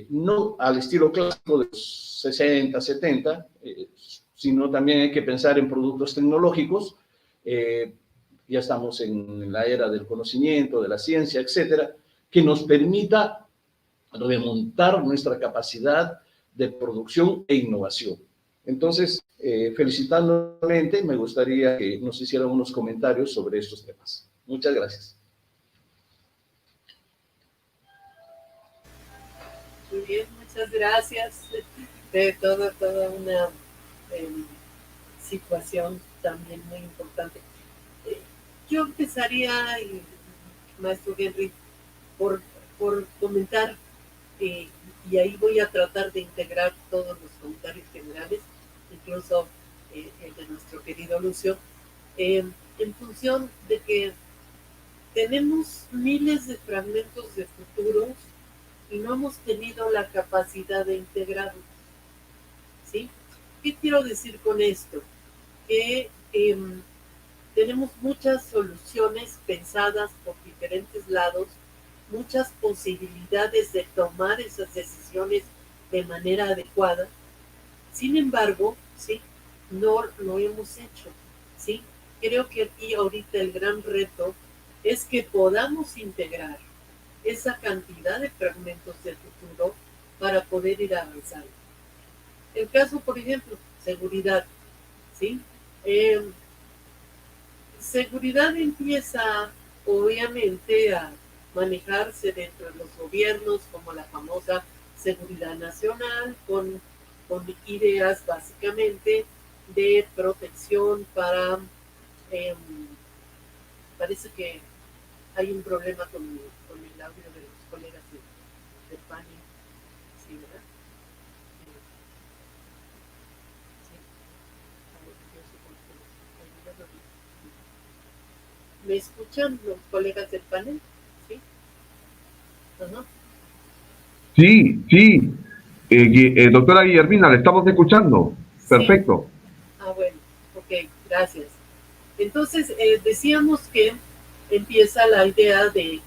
no al estilo clásico de los 60, 70, sino también hay que pensar en productos tecnológicos. Ya estamos en la era del conocimiento, de la ciencia, etcétera, que nos permita remontar nuestra capacidad de producción e innovación. Entonces, felicitando nuevamente, me gustaría que nos hicieran unos comentarios sobre estos temas. Muchas gracias. Muy bien, muchas gracias. Toda una situación también muy importante. Yo empezaría, maestro Henry, por comentar, y ahí voy a tratar de integrar todos los comentarios generales, incluso el de nuestro querido Lucio, en función de que tenemos miles de fragmentos de futuros y no hemos tenido la capacidad de integrarlos, ¿sí? ¿Qué quiero decir con esto? Que tenemos muchas soluciones pensadas por diferentes lados, muchas posibilidades de tomar esas decisiones de manera adecuada. Sin embargo, ¿sí? No lo hemos hecho, ¿sí? Creo que aquí ahorita el gran reto es que podamos integrar esa cantidad de fragmentos del futuro para poder ir avanzando. El caso, por ejemplo, seguridad, ¿sí? Seguridad empieza, obviamente, a manejarse dentro de los gobiernos como la famosa seguridad nacional, con ideas básicamente de protección para... parece que hay un problema con el audio de los colegas de PANI, ¿sí, verdad? Sí. ¿Me escuchan los colegas del panel? ¿Sí? ¿No? Sí, sí. Doctora Guillermina, le estamos escuchando. Sí. Perfecto. Bueno, ok, gracias. Entonces, decíamos que empieza la idea de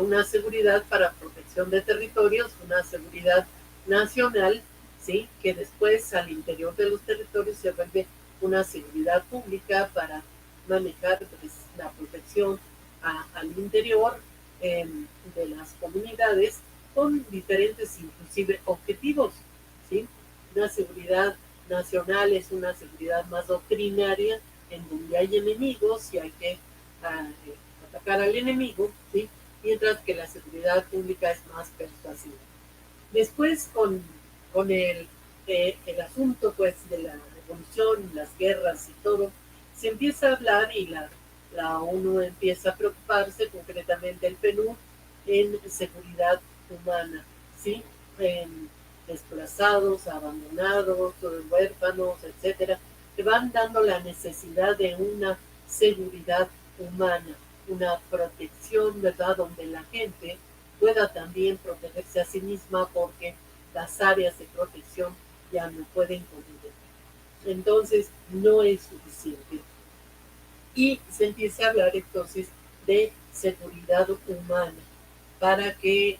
una seguridad para protección de territorios, una seguridad nacional, ¿sí? Que después al interior de los territorios se vuelve una seguridad pública para manejar pues, la protección al interior de las comunidades con diferentes, inclusive, objetivos, ¿sí? Una seguridad nacional es una seguridad más doctrinaria, en donde hay enemigos y hay que atacar al enemigo, ¿sí? Mientras que la seguridad pública es más persuasiva. Después, con el asunto pues, de la revolución, las guerras y todo, se empieza a hablar y la ONU empieza a preocuparse, concretamente el PNUD, en seguridad humana, ¿sí? En desplazados, abandonados, huérfanos, etcétera, que van dando la necesidad de una seguridad humana, una protección, ¿verdad?, donde la gente pueda también protegerse a sí misma porque las áreas de protección ya no pueden convivir. Entonces, no es suficiente. Y se empieza a hablar entonces de seguridad humana para que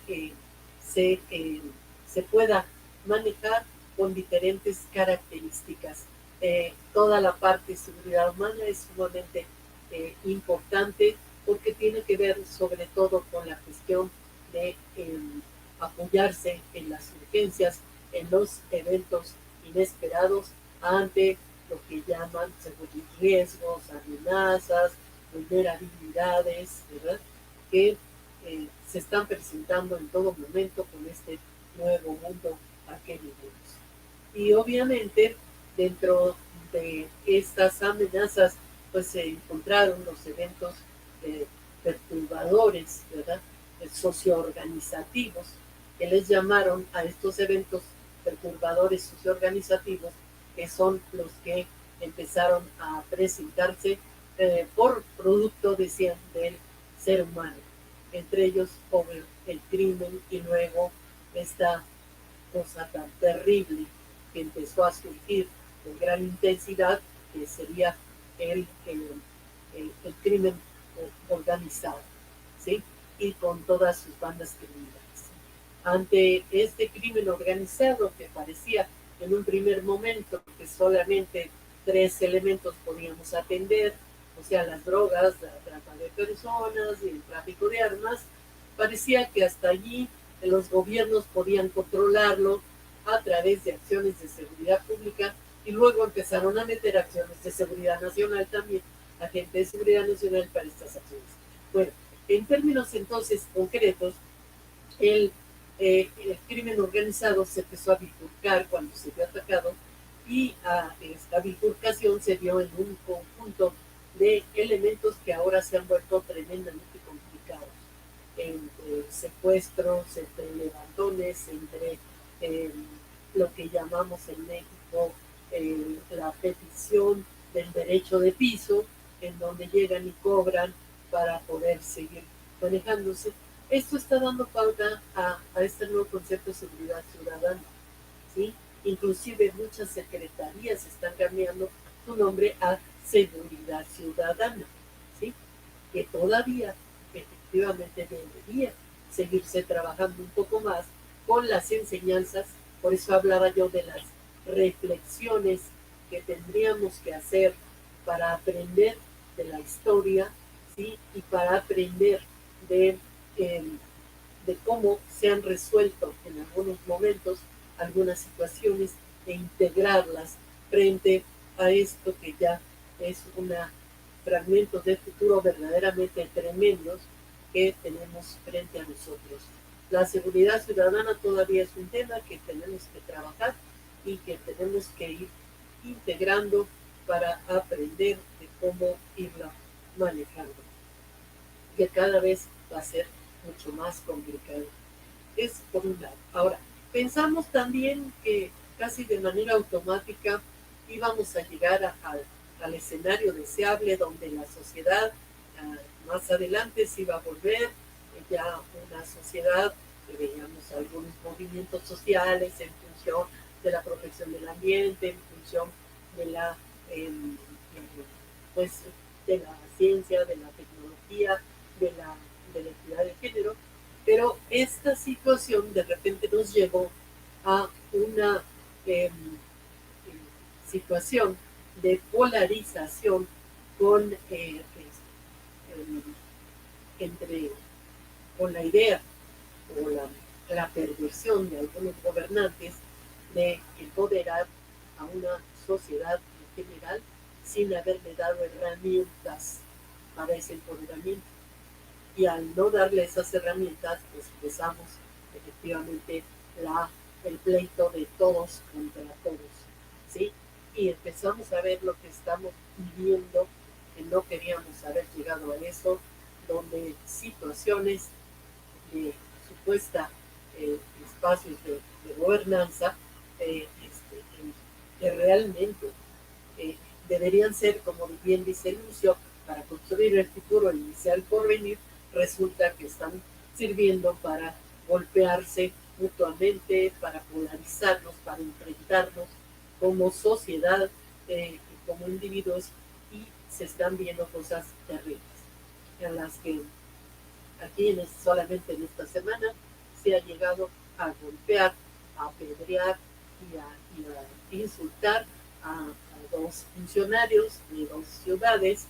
se pueda manejar con diferentes características. Toda la parte de seguridad humana es sumamente importante porque tiene que ver sobre todo con la cuestión de apoyarse en las urgencias, en los eventos inesperados ante lo que llaman riesgos, amenazas, vulnerabilidades, ¿verdad?, que se están presentando en todo momento con este nuevo mundo al que vivimos. Y obviamente dentro de estas amenazas pues se encontraron los eventos perturbadores, ¿verdad?, socioorganizativos, que les llamaron a estos eventos perturbadores socioorganizativos, que son los que empezaron a presentarse por producto, decían, del ser humano, entre ellos el crimen y luego esta cosa tan terrible que empezó a surgir con gran intensidad, que sería el crimen organizado, ¿sí?, y con todas sus bandas criminales. Ante este crimen organizado que parecía en un primer momento que solamente 3 elementos podíamos atender, o sea, las drogas, la trata de personas y el tráfico de armas, parecía que hasta allí los gobiernos podían controlarlo a través de acciones de seguridad pública y luego empezaron a meter acciones de seguridad nacional también, agentes de seguridad nacional para estas acciones. Bueno, en términos entonces concretos, el crimen organizado se empezó a bifurcar cuando se vio atacado y esta bifurcación se vio en un conjunto de elementos que ahora se han vuelto tremendamente complicados, entre secuestros, entre levantones, entre lo que llamamos en México la petición del derecho de piso, en donde llegan y cobran para poder seguir manejándose. Esto está dando pauta a este nuevo concepto de seguridad ciudadana, ¿sí? Inclusive muchas secretarías están cambiando su nombre a seguridad ciudadana, ¿sí?, que todavía efectivamente debería seguirse trabajando un poco más con las enseñanzas. Por eso hablaba yo de las reflexiones que tendríamos que hacer para aprender de la historia, ¿sí?, y para aprender de cómo se han resuelto en algunos momentos algunas situaciones e integrarlas frente a esto que ya es un fragmento de futuro verdaderamente tremendos que tenemos frente a nosotros. La seguridad ciudadana todavía es un tema que tenemos que trabajar y que tenemos que ir integrando para aprender de cómo irla manejando, que cada vez va a ser mucho más complicado. Es por un lado. Ahora, pensamos también que casi de manera automática íbamos a llegar al escenario deseable donde la sociedad más adelante se iba a volver ya una sociedad que veíamos algunos movimientos sociales en función de la protección del ambiente, en función de la pues de la ciencia, de la tecnología, de la equidad de género, pero esta situación de repente nos llevó a una situación de polarización con, con la idea o la perversión de algunos gobernantes de empoderar a una sociedad en general sin haberle dado herramientas para ese empoderamiento. Y al no darle esas herramientas, pues empezamos efectivamente el pleito de todos contra todos, ¿sí? y empezamos a ver lo que estamos viviendo, que no queríamos haber llegado a eso, donde situaciones de supuesta espacios de gobernanza que realmente deberían ser, como bien dice Lucio, para construir el futuro y iniciar el porvenir, resulta que están sirviendo para golpearse mutuamente, para polarizarnos, para enfrentarnos como sociedad, como individuos, y se están viendo cosas terribles, en las que aquí solamente en esta semana se ha llegado a golpear, a apedrear y a insultar a dos funcionarios de dos ciudades.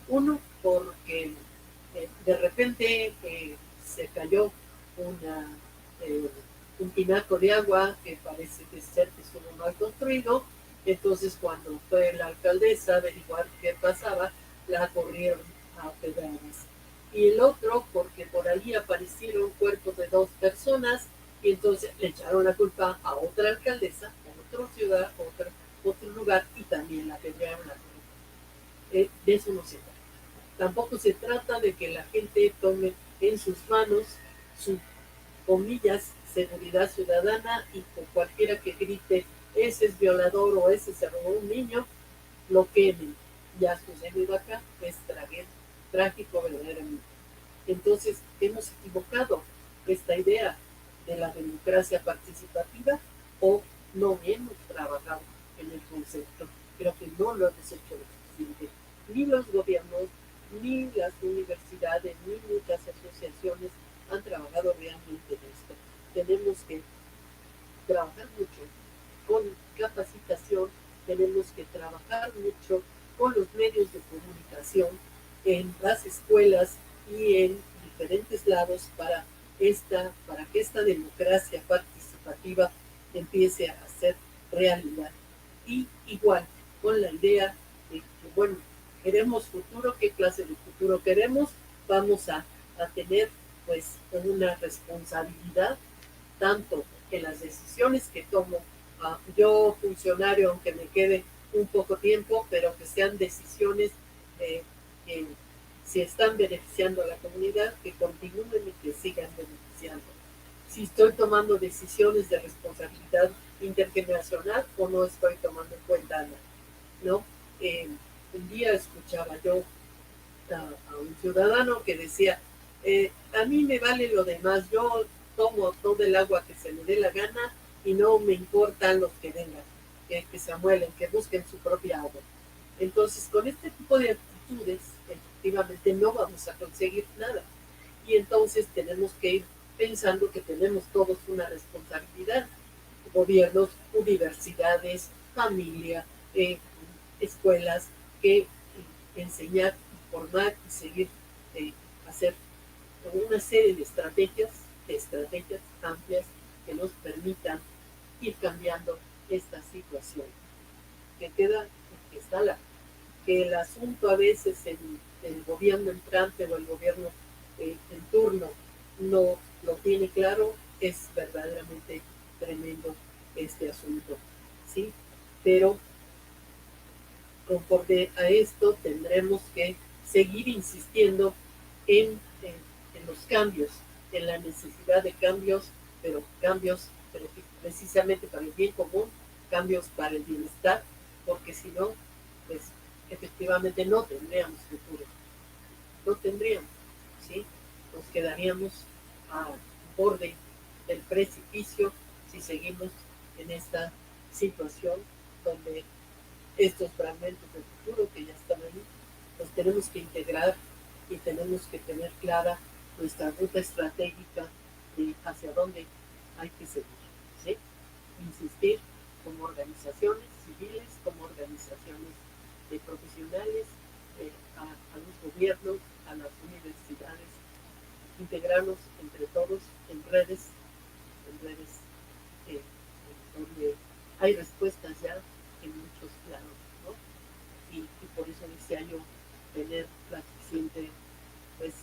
Uno porque de repente se cayó eh, un tinaco de agua que parece que ser que estuvo mal construido. Entonces, cuando fue la alcaldesa a averiguar qué pasaba, la corrieron a pedradas. Y el otro porque por allí aparecieron cuerpos de dos personas y entonces le echaron la culpa a otra alcaldesa, a otra ciudad, a otro lugar, y también la apedrearon. De eso no se trata. Tampoco se trata de que la gente tome en sus manos su, comillas, seguridad ciudadana, y por cualquiera que grite ese es violador o ese se robó un niño, lo quemen. Ya ha sucedido acá, es trágico verdaderamente. Entonces, hemos equivocado esta idea de la democracia participativa, o no hemos trabajado en el concepto. Creo que no lo hemos hecho lo suficiente. Ni los gobiernos, ni las universidades, ni muchas asociaciones han trabajado realmente en esto. Tenemos que trabajar mucho con capacitación, tenemos que trabajar mucho con los medios de comunicación en las escuelas y en diferentes lados para que esta democracia participativa empiece a ser realidad. Y igual, con la idea de que, bueno, queremos futuro, ¿qué clase de futuro queremos? Vamos a tener pues una responsabilidad tanto en las decisiones que tomo yo, funcionario, aunque me quede un poco tiempo, pero que sean decisiones que si están beneficiando a la comunidad, que continúen y que sigan beneficiando. Si estoy tomando decisiones de responsabilidad intergeneracional o no estoy tomando en cuenta nada, ¿no? Un día escuchaba yo a un ciudadano que decía, a mí me vale lo demás, yo tomo todo el agua que se me dé la gana y no me importan los que vengan, que se amuelen, que busquen su propia agua. Entonces, con este tipo de actitudes, efectivamente no vamos a conseguir nada. Y entonces tenemos que ir pensando que tenemos todos una responsabilidad, gobiernos, universidades, familia, escuelas, que enseñar, formar y seguir hacer una serie de estrategias amplias que nos permitan ir cambiando esta situación. Que que el asunto a veces en el gobierno entrante o el gobierno en turno no lo tiene claro, es verdaderamente tremendo este asunto, ¿sí? Pero conforme a esto tendremos que seguir insistiendo en los cambios, en la necesidad de cambios, pero precisamente para el bien común, cambios para el bienestar, porque si no, pues efectivamente no tendríamos futuro, no tendríamos, ¿sí? Nos quedaríamos a borde del precipicio si seguimos en esta situación donde estos fragmentos del futuro que ya están ahí, los tenemos que integrar y tenemos que tener clara nuestra ruta estratégica de hacia dónde hay que seguir, ¿sí? Insistir como organizaciones civiles, como organizaciones de profesionales, a los gobiernos, a las universidades, integrarnos entre todos en redes donde hay respuestas ya en muchos lados, ¿no? Y por eso decía yo, tener la suficiente pues,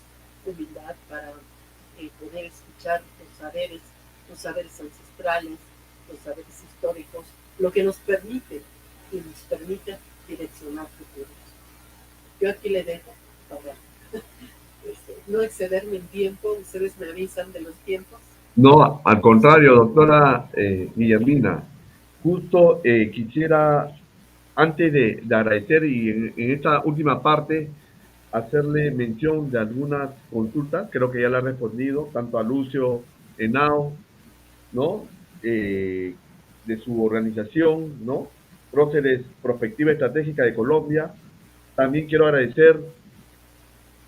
humildad para poder escuchar los saberes ancestrales, los saberes históricos, lo que nos permite direccionar futuros. Yo aquí le dejo para no excederme en tiempo. Ustedes me avisan de los tiempos. No, al contrario, doctora Guillermina, justo quisiera, antes de agradecer y en esta última parte, hacerle mención de algunas consultas, creo que ya le ha respondido, tanto a Lucio Henao, ¿no? De su organización, ¿no? Próceres Prospectiva Estratégica de Colombia. También quiero agradecer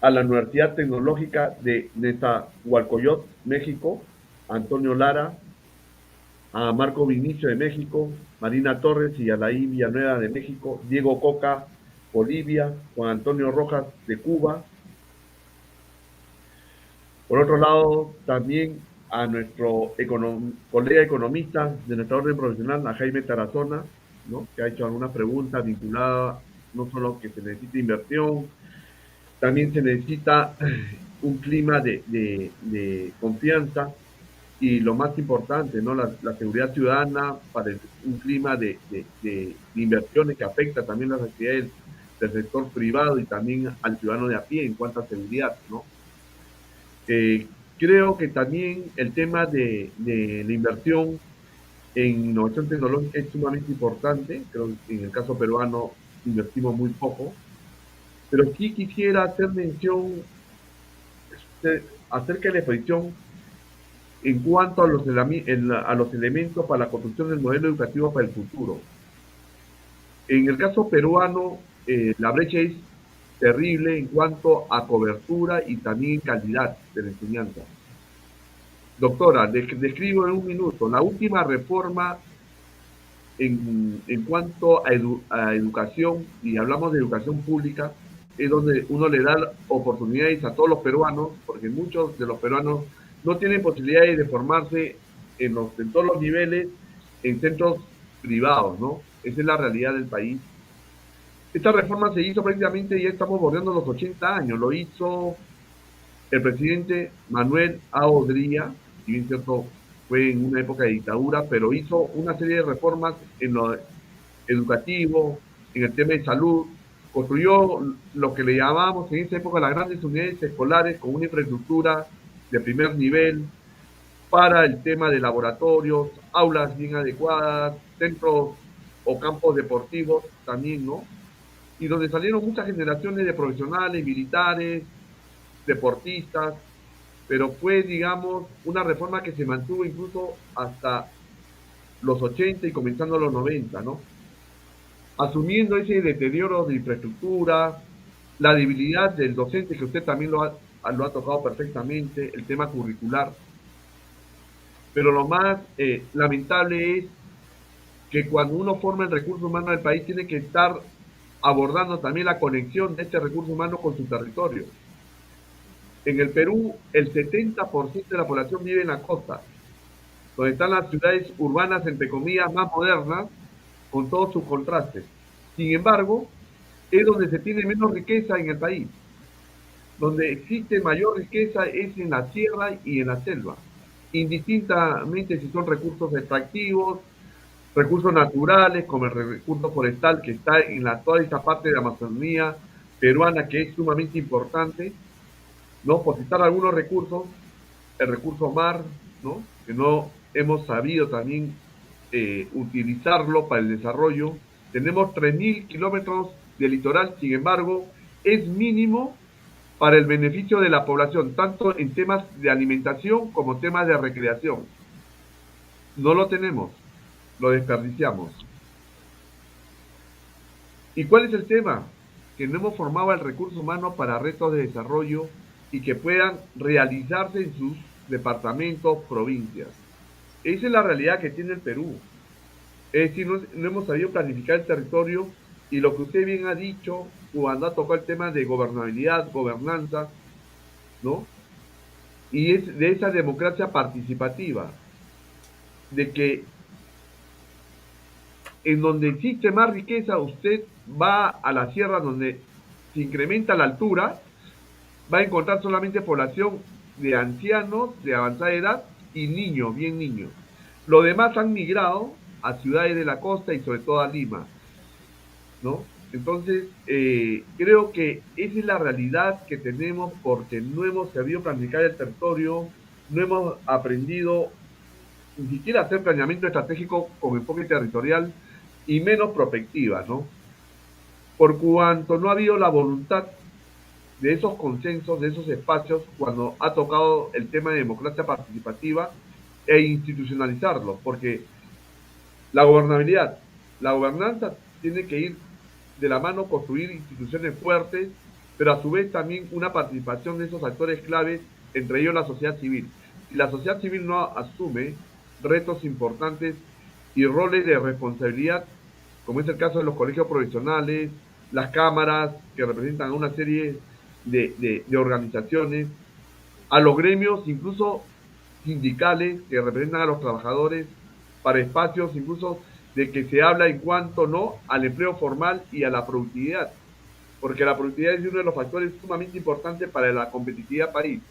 a la Universidad Tecnológica de Nezahualcóyotl, México, Antonio Lara, a Marco Vinicio de México, Marina Torres y Alaí Villanueva de México, Diego Coca, Bolivia, Juan Antonio Rojas de Cuba. Por otro lado, también a nuestro colega economista de nuestra orden profesional, a Jaime Tarazona, ¿no? Que ha hecho algunas preguntas vinculadas no solo que se necesita inversión, también se necesita un clima de confianza y lo más importante, ¿no? La seguridad ciudadana para un clima de inversiones que afecta también las actividades del sector privado y también al ciudadano de a pie en cuanto a seguridad, ¿no? Creo que también el tema de la inversión en innovación tecnológica es sumamente importante. Creo que en el caso peruano invertimos muy poco, pero sí quisiera hacer mención acerca de la exposición en cuanto a los elementos para la construcción del modelo educativo para el futuro. En el caso peruano, la brecha es terrible en cuanto a cobertura y también calidad de la enseñanza. Doctora, describo en un minuto. La última reforma en cuanto a educación, y hablamos de educación pública, es donde uno le da oportunidades a todos los peruanos, porque muchos de los peruanos no tienen posibilidades de formarse en todos los niveles en centros privados, ¿no? Esa es la realidad del país. Esta reforma se hizo prácticamente, ya estamos bordeando los 80 años, lo hizo el presidente Manuel A. Odría, si bien cierto fue en una época de dictadura, pero hizo una serie de reformas en lo educativo, en el tema de salud, construyó lo que le llamábamos en esa época las grandes unidades escolares con una infraestructura de primer nivel para el tema de laboratorios, aulas bien adecuadas, centros o campos deportivos también, ¿no? Y donde salieron muchas generaciones de profesionales, militares, deportistas, pero fue, digamos, una reforma que se mantuvo incluso hasta los 80 y comenzando los 90, ¿no? Asumiendo ese deterioro de infraestructura, la debilidad del docente, que usted también lo ha tocado perfectamente, el tema curricular. Pero lo más lamentable es que cuando uno forma el recurso humano del país, tiene que estar abordando también la conexión de este recurso humano con su territorio. En el Perú, el 70% de la población vive en la costa, donde están las ciudades urbanas, entre comillas, más modernas, con todos sus contrastes. Sin embargo, es donde se tiene menos riqueza en el país. Donde existe mayor riqueza es en la sierra y en la selva, indistintamente si son recursos extractivos, recursos naturales, como el recurso forestal que está en toda esta parte de la Amazonía peruana, que es sumamente importante, ¿no? Por citar algunos recursos, el recurso mar, ¿no? Que no hemos sabido también utilizarlo para el desarrollo. Tenemos 3.000 kilómetros de litoral, sin embargo, es mínimo para el beneficio de la población, tanto en temas de alimentación como temas de recreación. No lo tenemos, lo desperdiciamos. ¿Y cuál es el tema? Que no hemos formado el recurso humano para retos de desarrollo y que puedan realizarse en sus departamentos, provincias. Esa es la realidad que tiene el Perú. Es decir, no hemos sabido planificar el territorio, y lo que usted bien ha dicho cuando ha tocado el tema de gobernabilidad, gobernanza, ¿no? Y es de esa democracia participativa, de que en donde existe más riqueza, usted va a la sierra donde se incrementa la altura, va a encontrar solamente población de ancianos, de avanzada edad y niños, bien niños. Los demás han migrado a ciudades de la costa y sobre todo a Lima, ¿no? Entonces, creo que esa es la realidad que tenemos porque no hemos sabido planificar el territorio, no hemos aprendido ni siquiera a hacer planeamiento estratégico con enfoque territorial y menos prospectiva, ¿no? Por cuanto no ha habido la voluntad de esos consensos, de esos espacios, cuando ha tocado el tema de democracia participativa e institucionalizarlo, porque la gobernabilidad, la gobernanza tiene que ir de la mano construir instituciones fuertes, pero a su vez también una participación de esos actores claves, entre ellos la sociedad civil. Si la sociedad civil no asume retos importantes y roles de responsabilidad, como es el caso de los colegios profesionales, las cámaras que representan a una serie de organizaciones, a los gremios incluso sindicales que representan a los trabajadores, para espacios incluso de que se habla en cuanto no al empleo formal y a la productividad, porque la productividad es uno de los factores sumamente importantes para la competitividad país,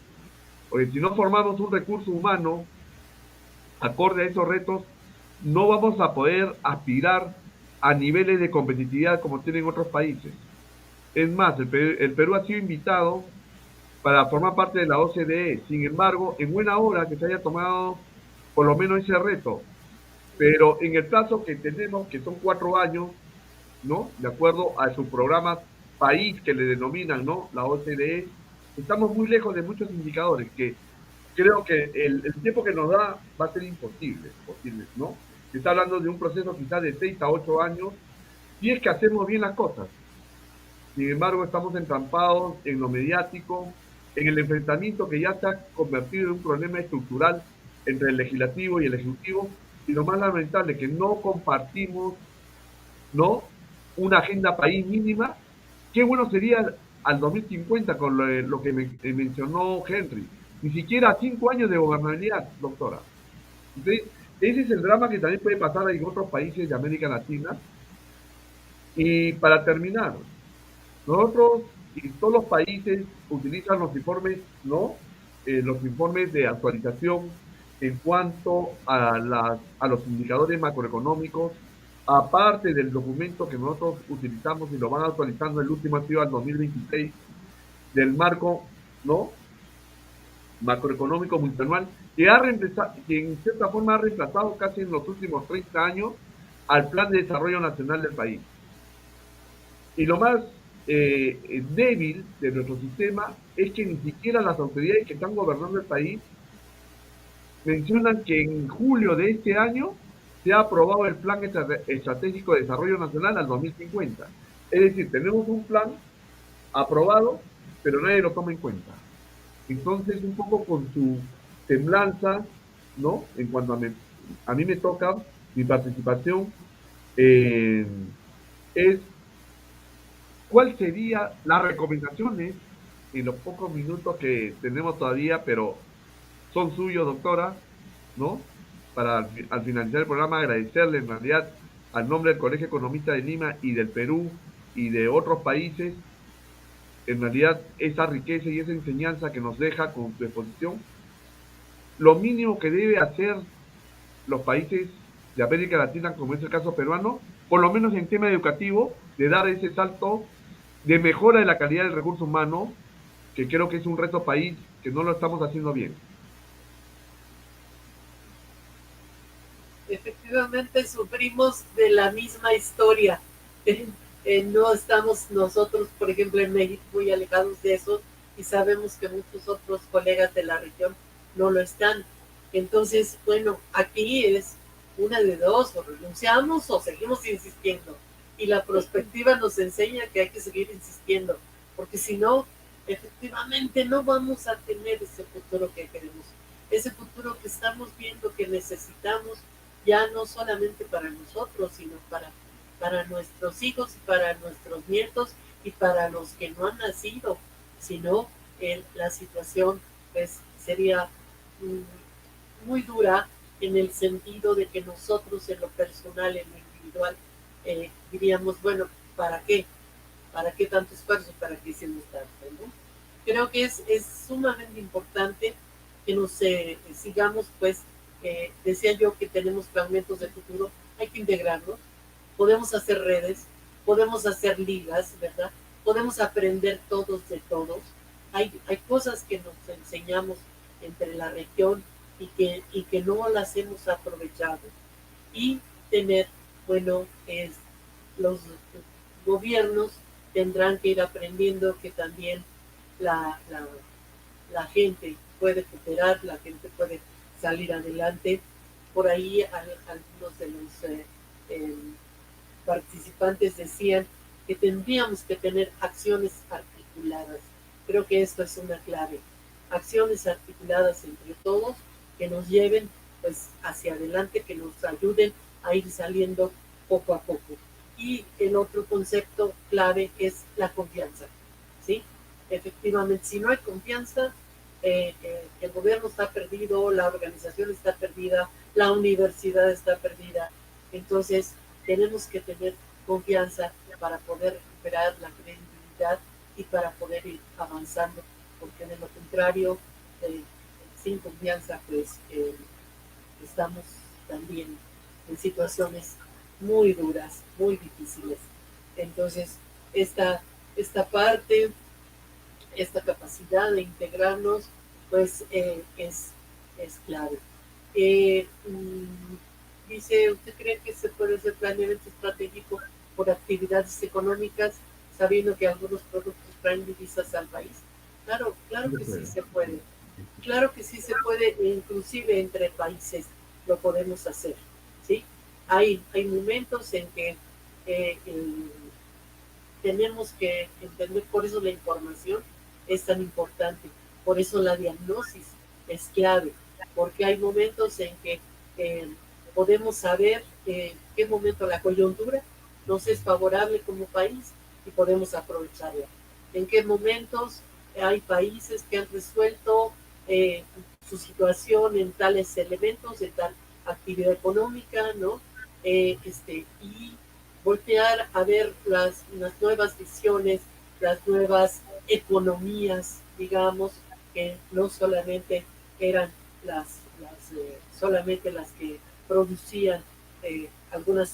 porque si no formamos un recurso humano acorde a esos retos, no vamos a poder aspirar a niveles de competitividad como tienen otros países. Es más, el Perú ha sido invitado para formar parte de la OCDE. Sin embargo, en buena hora que se haya tomado por lo menos ese reto. Pero en el plazo que tenemos, que son 4 años, ¿no? De acuerdo a su programa país que le denominan, ¿no? La OCDE, estamos muy lejos de muchos indicadores que creo que el tiempo que nos da va a ser imposible, ¿no? Se está hablando de un proceso quizás de 6 a 8 años, y es que hacemos bien las cosas. Sin embargo, estamos entrampados en lo mediático, en el enfrentamiento que ya se ha convertido en un problema estructural entre el legislativo y el ejecutivo, y lo más lamentable es que no compartimos, ¿no?, una agenda país mínima. Qué bueno sería al 2050 con lo que mencionó Henry. Ni siquiera 5 años de gobernabilidad, doctora. Entonces, ese es el drama que también puede pasar en otros países de América Latina. Y para terminar, nosotros y todos los países utilizan los informes, ¿no? Los informes de actualización en cuanto a los indicadores macroeconómicos, aparte del documento que nosotros utilizamos y lo van actualizando, el último ha sido al 2026, del marco, ¿no?, macroeconómico multianual, que en cierta forma ha reemplazado casi en los últimos 30 años al Plan de Desarrollo Nacional del país. Y lo más débil de nuestro sistema es que ni siquiera las autoridades que están gobernando el país mencionan que en julio de este año se ha aprobado el Plan Estratégico de Desarrollo Nacional al 2050. Es decir, tenemos un plan aprobado, pero nadie lo toma en cuenta. Entonces, un poco con su semblanza, ¿no? En cuanto a mí me toca, mi participación es cuál sería las recomendaciones en los pocos minutos que tenemos todavía, pero son suyos, doctora, ¿no? Para al finalizar el programa agradecerle en realidad al nombre del Colegio Economista de Lima y del Perú y de otros países, en realidad esa riqueza y esa enseñanza que nos deja con su exposición. Lo mínimo que debe hacer los países de América Latina, como es el caso peruano, por lo menos en tema educativo, de dar ese salto de mejora de la calidad del recurso humano, que creo que es un reto país que no lo estamos haciendo bien. Efectivamente, sufrimos de la misma historia. No estamos nosotros, por ejemplo, en México muy alejados de eso, y sabemos que muchos otros colegas de la región no lo están. Entonces, bueno, aquí es una de dos: o renunciamos o seguimos insistiendo. Y la perspectiva nos enseña que hay que seguir insistiendo, porque si no, efectivamente no vamos a tener ese futuro que queremos, ese futuro que estamos viendo que necesitamos, ya no solamente para nosotros, sino para nuestros hijos y para nuestros nietos y para los que no han nacido, sino la situación pues sería muy dura en el sentido de que nosotros en lo personal, en lo individual, diríamos, bueno, ¿para qué? ¿Para qué tanto esfuerzo? ¿Para qué hicimos tanto? ¿No? Creo que es sumamente importante que nos sigamos, pues, decía yo que tenemos fragmentos de futuro, hay que integrarnos, podemos hacer redes, podemos hacer ligas, ¿verdad? Podemos aprender todos de todos. Hay cosas que nos enseñamos entre la región y que no las hemos aprovechado. Y tener, bueno, los gobiernos tendrán que ir aprendiendo que también la, la, la gente puede cooperar, la gente puede salir adelante. Por ahí algunos de los eh, participantes decían que tendríamos que tener acciones articuladas. Creo que esto es una clave. Acciones articuladas entre todos que nos lleven pues hacia adelante, que nos ayuden a ir saliendo poco a poco. Y el otro concepto clave es la confianza, ¿sí? Efectivamente, si no hay confianza, el gobierno está perdido, la organización está perdida, la universidad está perdida. Entonces, tenemos que tener confianza para poder recuperar la credibilidad y para poder ir avanzando, porque de lo contrario, sin confianza, pues estamos también en situaciones muy duras, muy difíciles. Entonces, esta parte, esta capacidad de integrarnos, pues es clave. Dice, ¿usted cree que se puede hacer planeamiento estratégico por actividades económicas, sabiendo que algunos productos traen divisas al país? Claro, claro que sí se puede. Claro que sí se puede, inclusive entre países lo podemos hacer, ¿sí? Hay momentos en que tenemos que entender, por eso la información es tan importante, por eso la diagnosis es clave, porque hay momentos en que podemos saber qué momento la coyuntura nos es favorable como país y podemos aprovecharla. En qué momentos hay países que han resuelto su situación en tales elementos, en tal actividad económica, ¿no? Y voltear a ver las nuevas visiones, las nuevas economías, digamos, que no solamente eran solamente las que producían algunos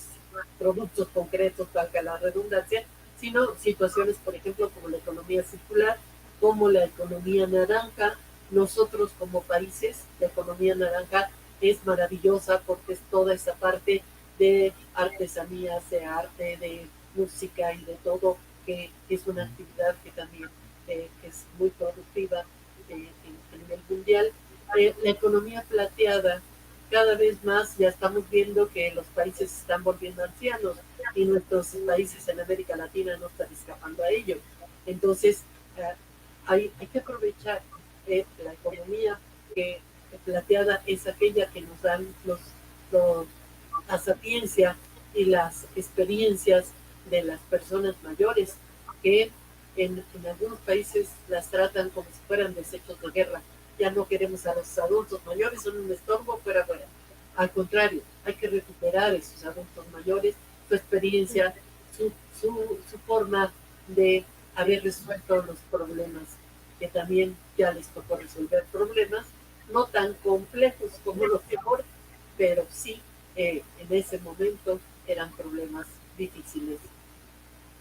productos concretos, valga la redundancia, sino situaciones, por ejemplo, como la economía circular, como la economía naranja. Nosotros como países, la economía naranja es maravillosa porque es toda esa parte de artesanías, de arte, de música y de todo, que es una actividad que también es muy productiva a nivel mundial. La economía plateada, cada vez más ya estamos viendo que los países se están volviendo ancianos y nuestros países en América Latina no están escapando a ello. Entonces, hay que aprovechar la economía que plateada es aquella que nos dan la sapiencia y las experiencias de las personas mayores, que en algunos países las tratan como si fueran desechos de guerra. Ya no queremos a los adultos mayores, son un estorbo, fuera. Al contrario, hay que recuperar a esos adultos mayores, su experiencia, su forma de haber resuelto los problemas, que también ya les tocó resolver problemas, no tan complejos como los de ahora, pero sí en ese momento eran problemas difíciles.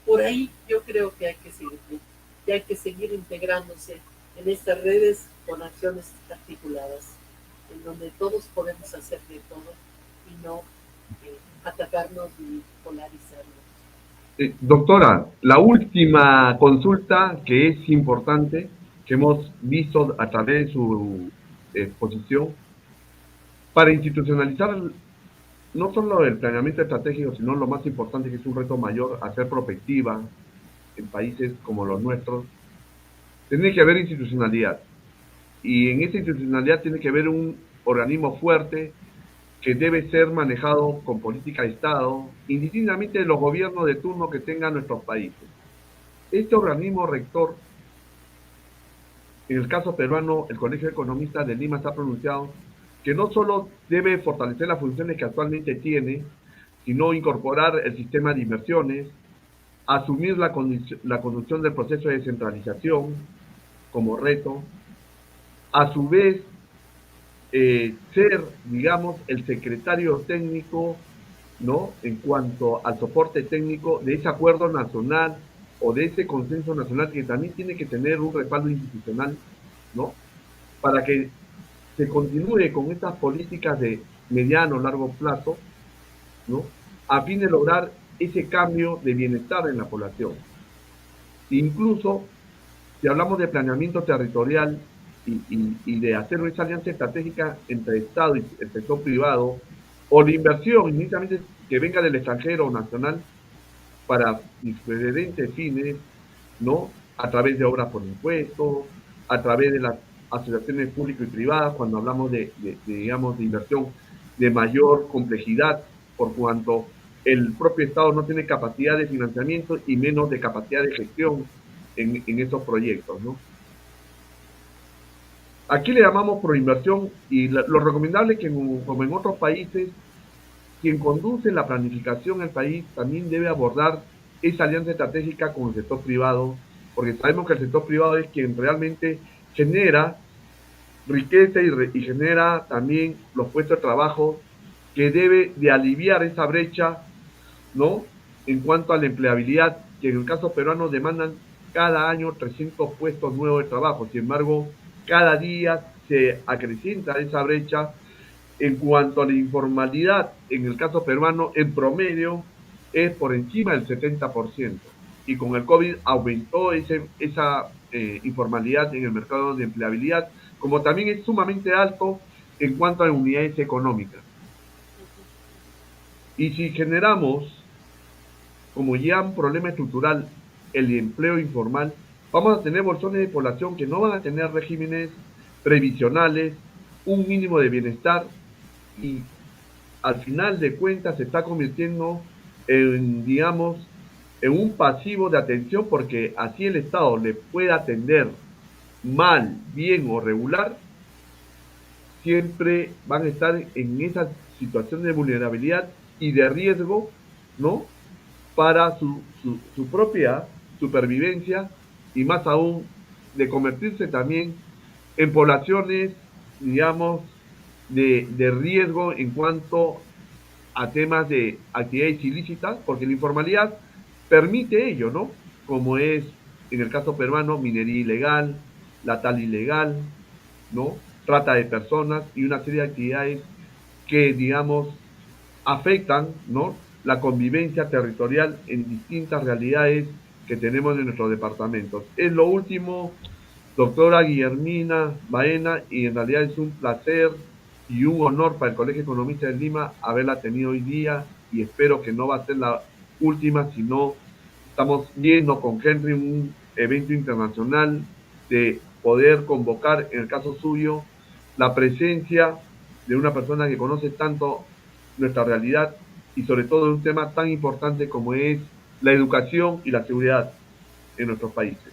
Por ahí yo creo que hay que seguir integrándose en estas redes con acciones articuladas, en donde todos podemos hacer de todo y no atacarnos ni polarizarnos. Doctora, la última consulta que es importante, que hemos visto a través de su exposición, para institucionalizar no solo el planeamiento estratégico, sino lo más importante, que es un reto mayor, hacer prospectiva en países como los nuestros, tiene que haber institucionalidad. Y en esa institucionalidad tiene que haber un organismo fuerte que debe ser manejado con política de Estado, indistintamente de los gobiernos de turno que tengan nuestros países. Este organismo rector, en el caso peruano, el Colegio de Economistas de Lima está pronunciado que no solo debe fortalecer las funciones que actualmente tiene, sino incorporar el sistema de inversiones, asumir la conducción del proceso de descentralización como reto, a su vez ser, digamos, el secretario técnico ¿no? En cuanto al soporte técnico de ese acuerdo nacional o de ese consenso nacional que también tiene que tener un respaldo institucional, ¿no? Para que se continúe con estas políticas de mediano o largo plazo, ¿no? A fin de lograr ese cambio de bienestar en la población. Incluso, si hablamos de planeamiento territorial y de hacer esa alianza estratégica entre Estado y el sector privado, o la inversión, inmediatamente que venga del extranjero o nacional, para diferentes fines, ¿no? A través de obras por impuestos, a través de las asociaciones públicas y privadas, cuando hablamos digamos, de inversión de mayor complejidad, por cuanto el propio Estado no tiene capacidad de financiamiento y menos de capacidad de gestión en estos proyectos, ¿no? Aquí le llamamos proinversión y lo recomendable es que, como en otros países, quien conduce la planificación del país también debe abordar esa alianza estratégica con el sector privado, porque sabemos que el sector privado es quien realmente genera riqueza y genera también los puestos de trabajo que debe de aliviar esa brecha, ¿no? En cuanto a la empleabilidad, que en el caso peruano demandan cada año 300 puestos nuevos de trabajo. Sin embargo, cada día se acrecienta esa brecha. En cuanto a la informalidad, en el caso peruano, en promedio es por encima del 70%. Y con el COVID aumentó esa informalidad en el mercado de empleabilidad, como también es sumamente alto en cuanto a unidades económicas. Y si generamos, como ya un problema estructural, el empleo informal, vamos a tener bolsones de población que no van a tener regímenes previsionales, un mínimo de bienestar, y al final de cuentas se está convirtiendo en, digamos, en un pasivo de atención, porque así el Estado le puede atender mal, bien o regular, siempre van a estar en esa situación de vulnerabilidad y de riesgo, ¿no? Para su propia supervivencia y más aún de convertirse también en poblaciones, digamos, de riesgo en cuanto a temas de actividades ilícitas, porque la informalidad permite ello, ¿no? Como es en el caso peruano, minería ilegal, la tal ilegal, ¿no? Trata de personas y una serie de actividades que, digamos, afectan, ¿no? La convivencia territorial en distintas realidades que tenemos en nuestros departamentos. Es lo último, doctora Guillermina Baena, y en realidad es un placer y un honor para el Colegio Economista de Lima haberla tenido hoy día, y espero que no va a ser la última, sino estamos viendo con Henry un evento internacional de poder convocar, en el caso suyo, la presencia de una persona que conoce tanto nuestra realidad y sobre todo de un tema tan importante como es la educación y la seguridad en nuestros países.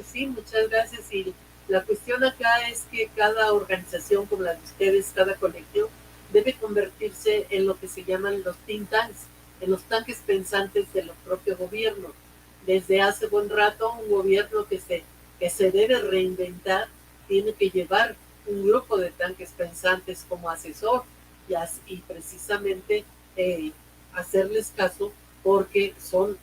Sí, muchas gracias. Y la cuestión acá es que cada organización como la de ustedes, cada colegio, debe convertirse en lo que se llaman los think tanks, en los tanques pensantes de los propios gobiernos. Desde hace buen rato, un gobierno que se debe reinventar tiene que llevar un grupo de tanques pensantes como asesor y precisamente hacerles caso, porque son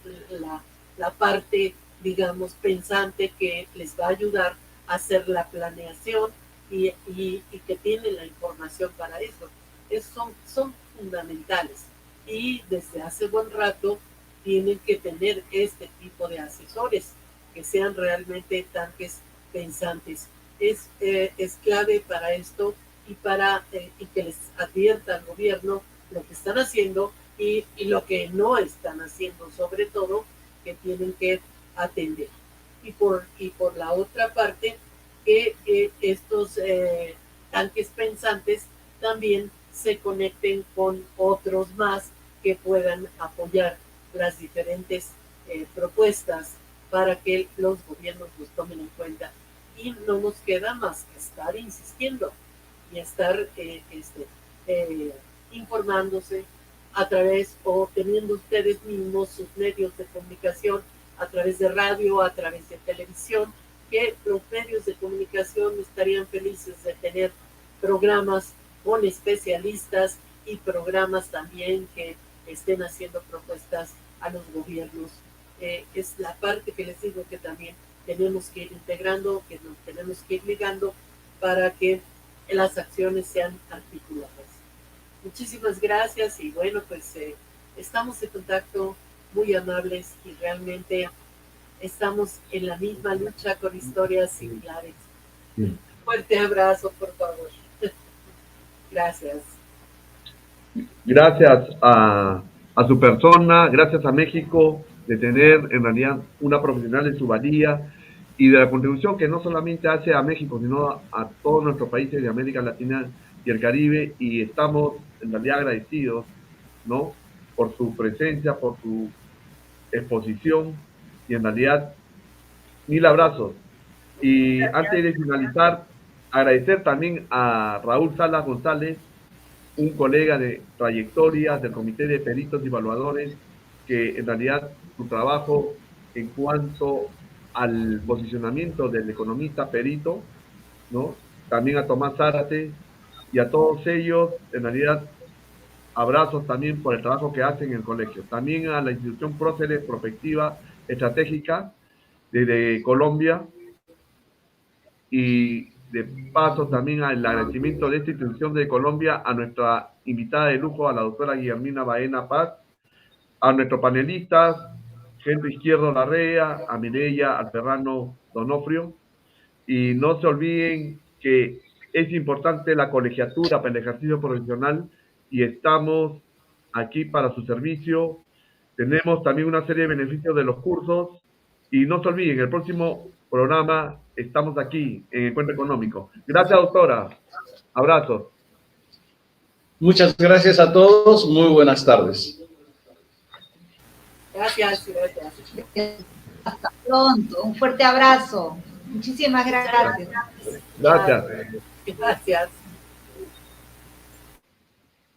la parte, digamos, pensante que les va a ayudar a hacer la planeación y que tienen la información para eso. Son fundamentales y desde hace buen rato tienen que tener este tipo de asesores que sean realmente tanques pensantes. Es clave para esto y que les advierta al gobierno lo que están haciendo y lo que no están haciendo, sobre todo, que tienen que atender. Y por la otra parte, que estos tanques pensantes también se conecten con otros más que puedan apoyar las diferentes propuestas para que los gobiernos los tomen en cuenta. Y no nos queda más que estar insistiendo y estar informándose a través o teniendo ustedes mismos sus medios de comunicación a través de radio, a través de televisión, que los medios de comunicación estarían felices de tener programas con especialistas y programas también que estén haciendo propuestas a los gobiernos. Es la parte que les digo que también tenemos que ir integrando, que nos tenemos que ir ligando para que las acciones sean articuladas. Muchísimas gracias y bueno, pues estamos en contacto, muy amables y realmente estamos en la misma lucha con historias similares. Un fuerte abrazo, por favor. Gracias. Gracias a su persona, gracias a México de tener en realidad una profesional de su valía y de la contribución que no solamente hace a México, sino a todos nuestros países de América Latina y el Caribe, y estamos en realidad agradecidos, ¿no? Por su presencia, por su exposición, y en realidad, mil abrazos. Y antes de finalizar, agradecer también a Raúl Salas González, un colega de trayectoria del Comité de Peritos y Evaluadores, que en realidad su trabajo en cuanto al posicionamiento del economista perito, ¿no? También a Tomás Zárate y a todos ellos, en realidad, abrazos también por el trabajo que hacen en el colegio. También a la institución Próceres Prospectiva Estratégica de Colombia, y de paso también al agradecimiento de esta institución de Colombia a nuestra invitada de lujo, a la doctora Guillermina Baena Paz, a nuestros panelistas, Henry Izquierdo Larrea, a Mireya Alferrano Donofrio, y no se olviden que es importante la colegiatura para el ejercicio profesional y estamos aquí para su servicio. Tenemos también una serie de beneficios de los cursos y no se olviden, el próximo programa estamos aquí en Encuentro Económico. Gracias, doctora. Abrazos. Muchas gracias a todos. Muy buenas tardes. Gracias, gracias. Hasta pronto. Un fuerte abrazo. Muchísimas gracias. Gracias. Gracias.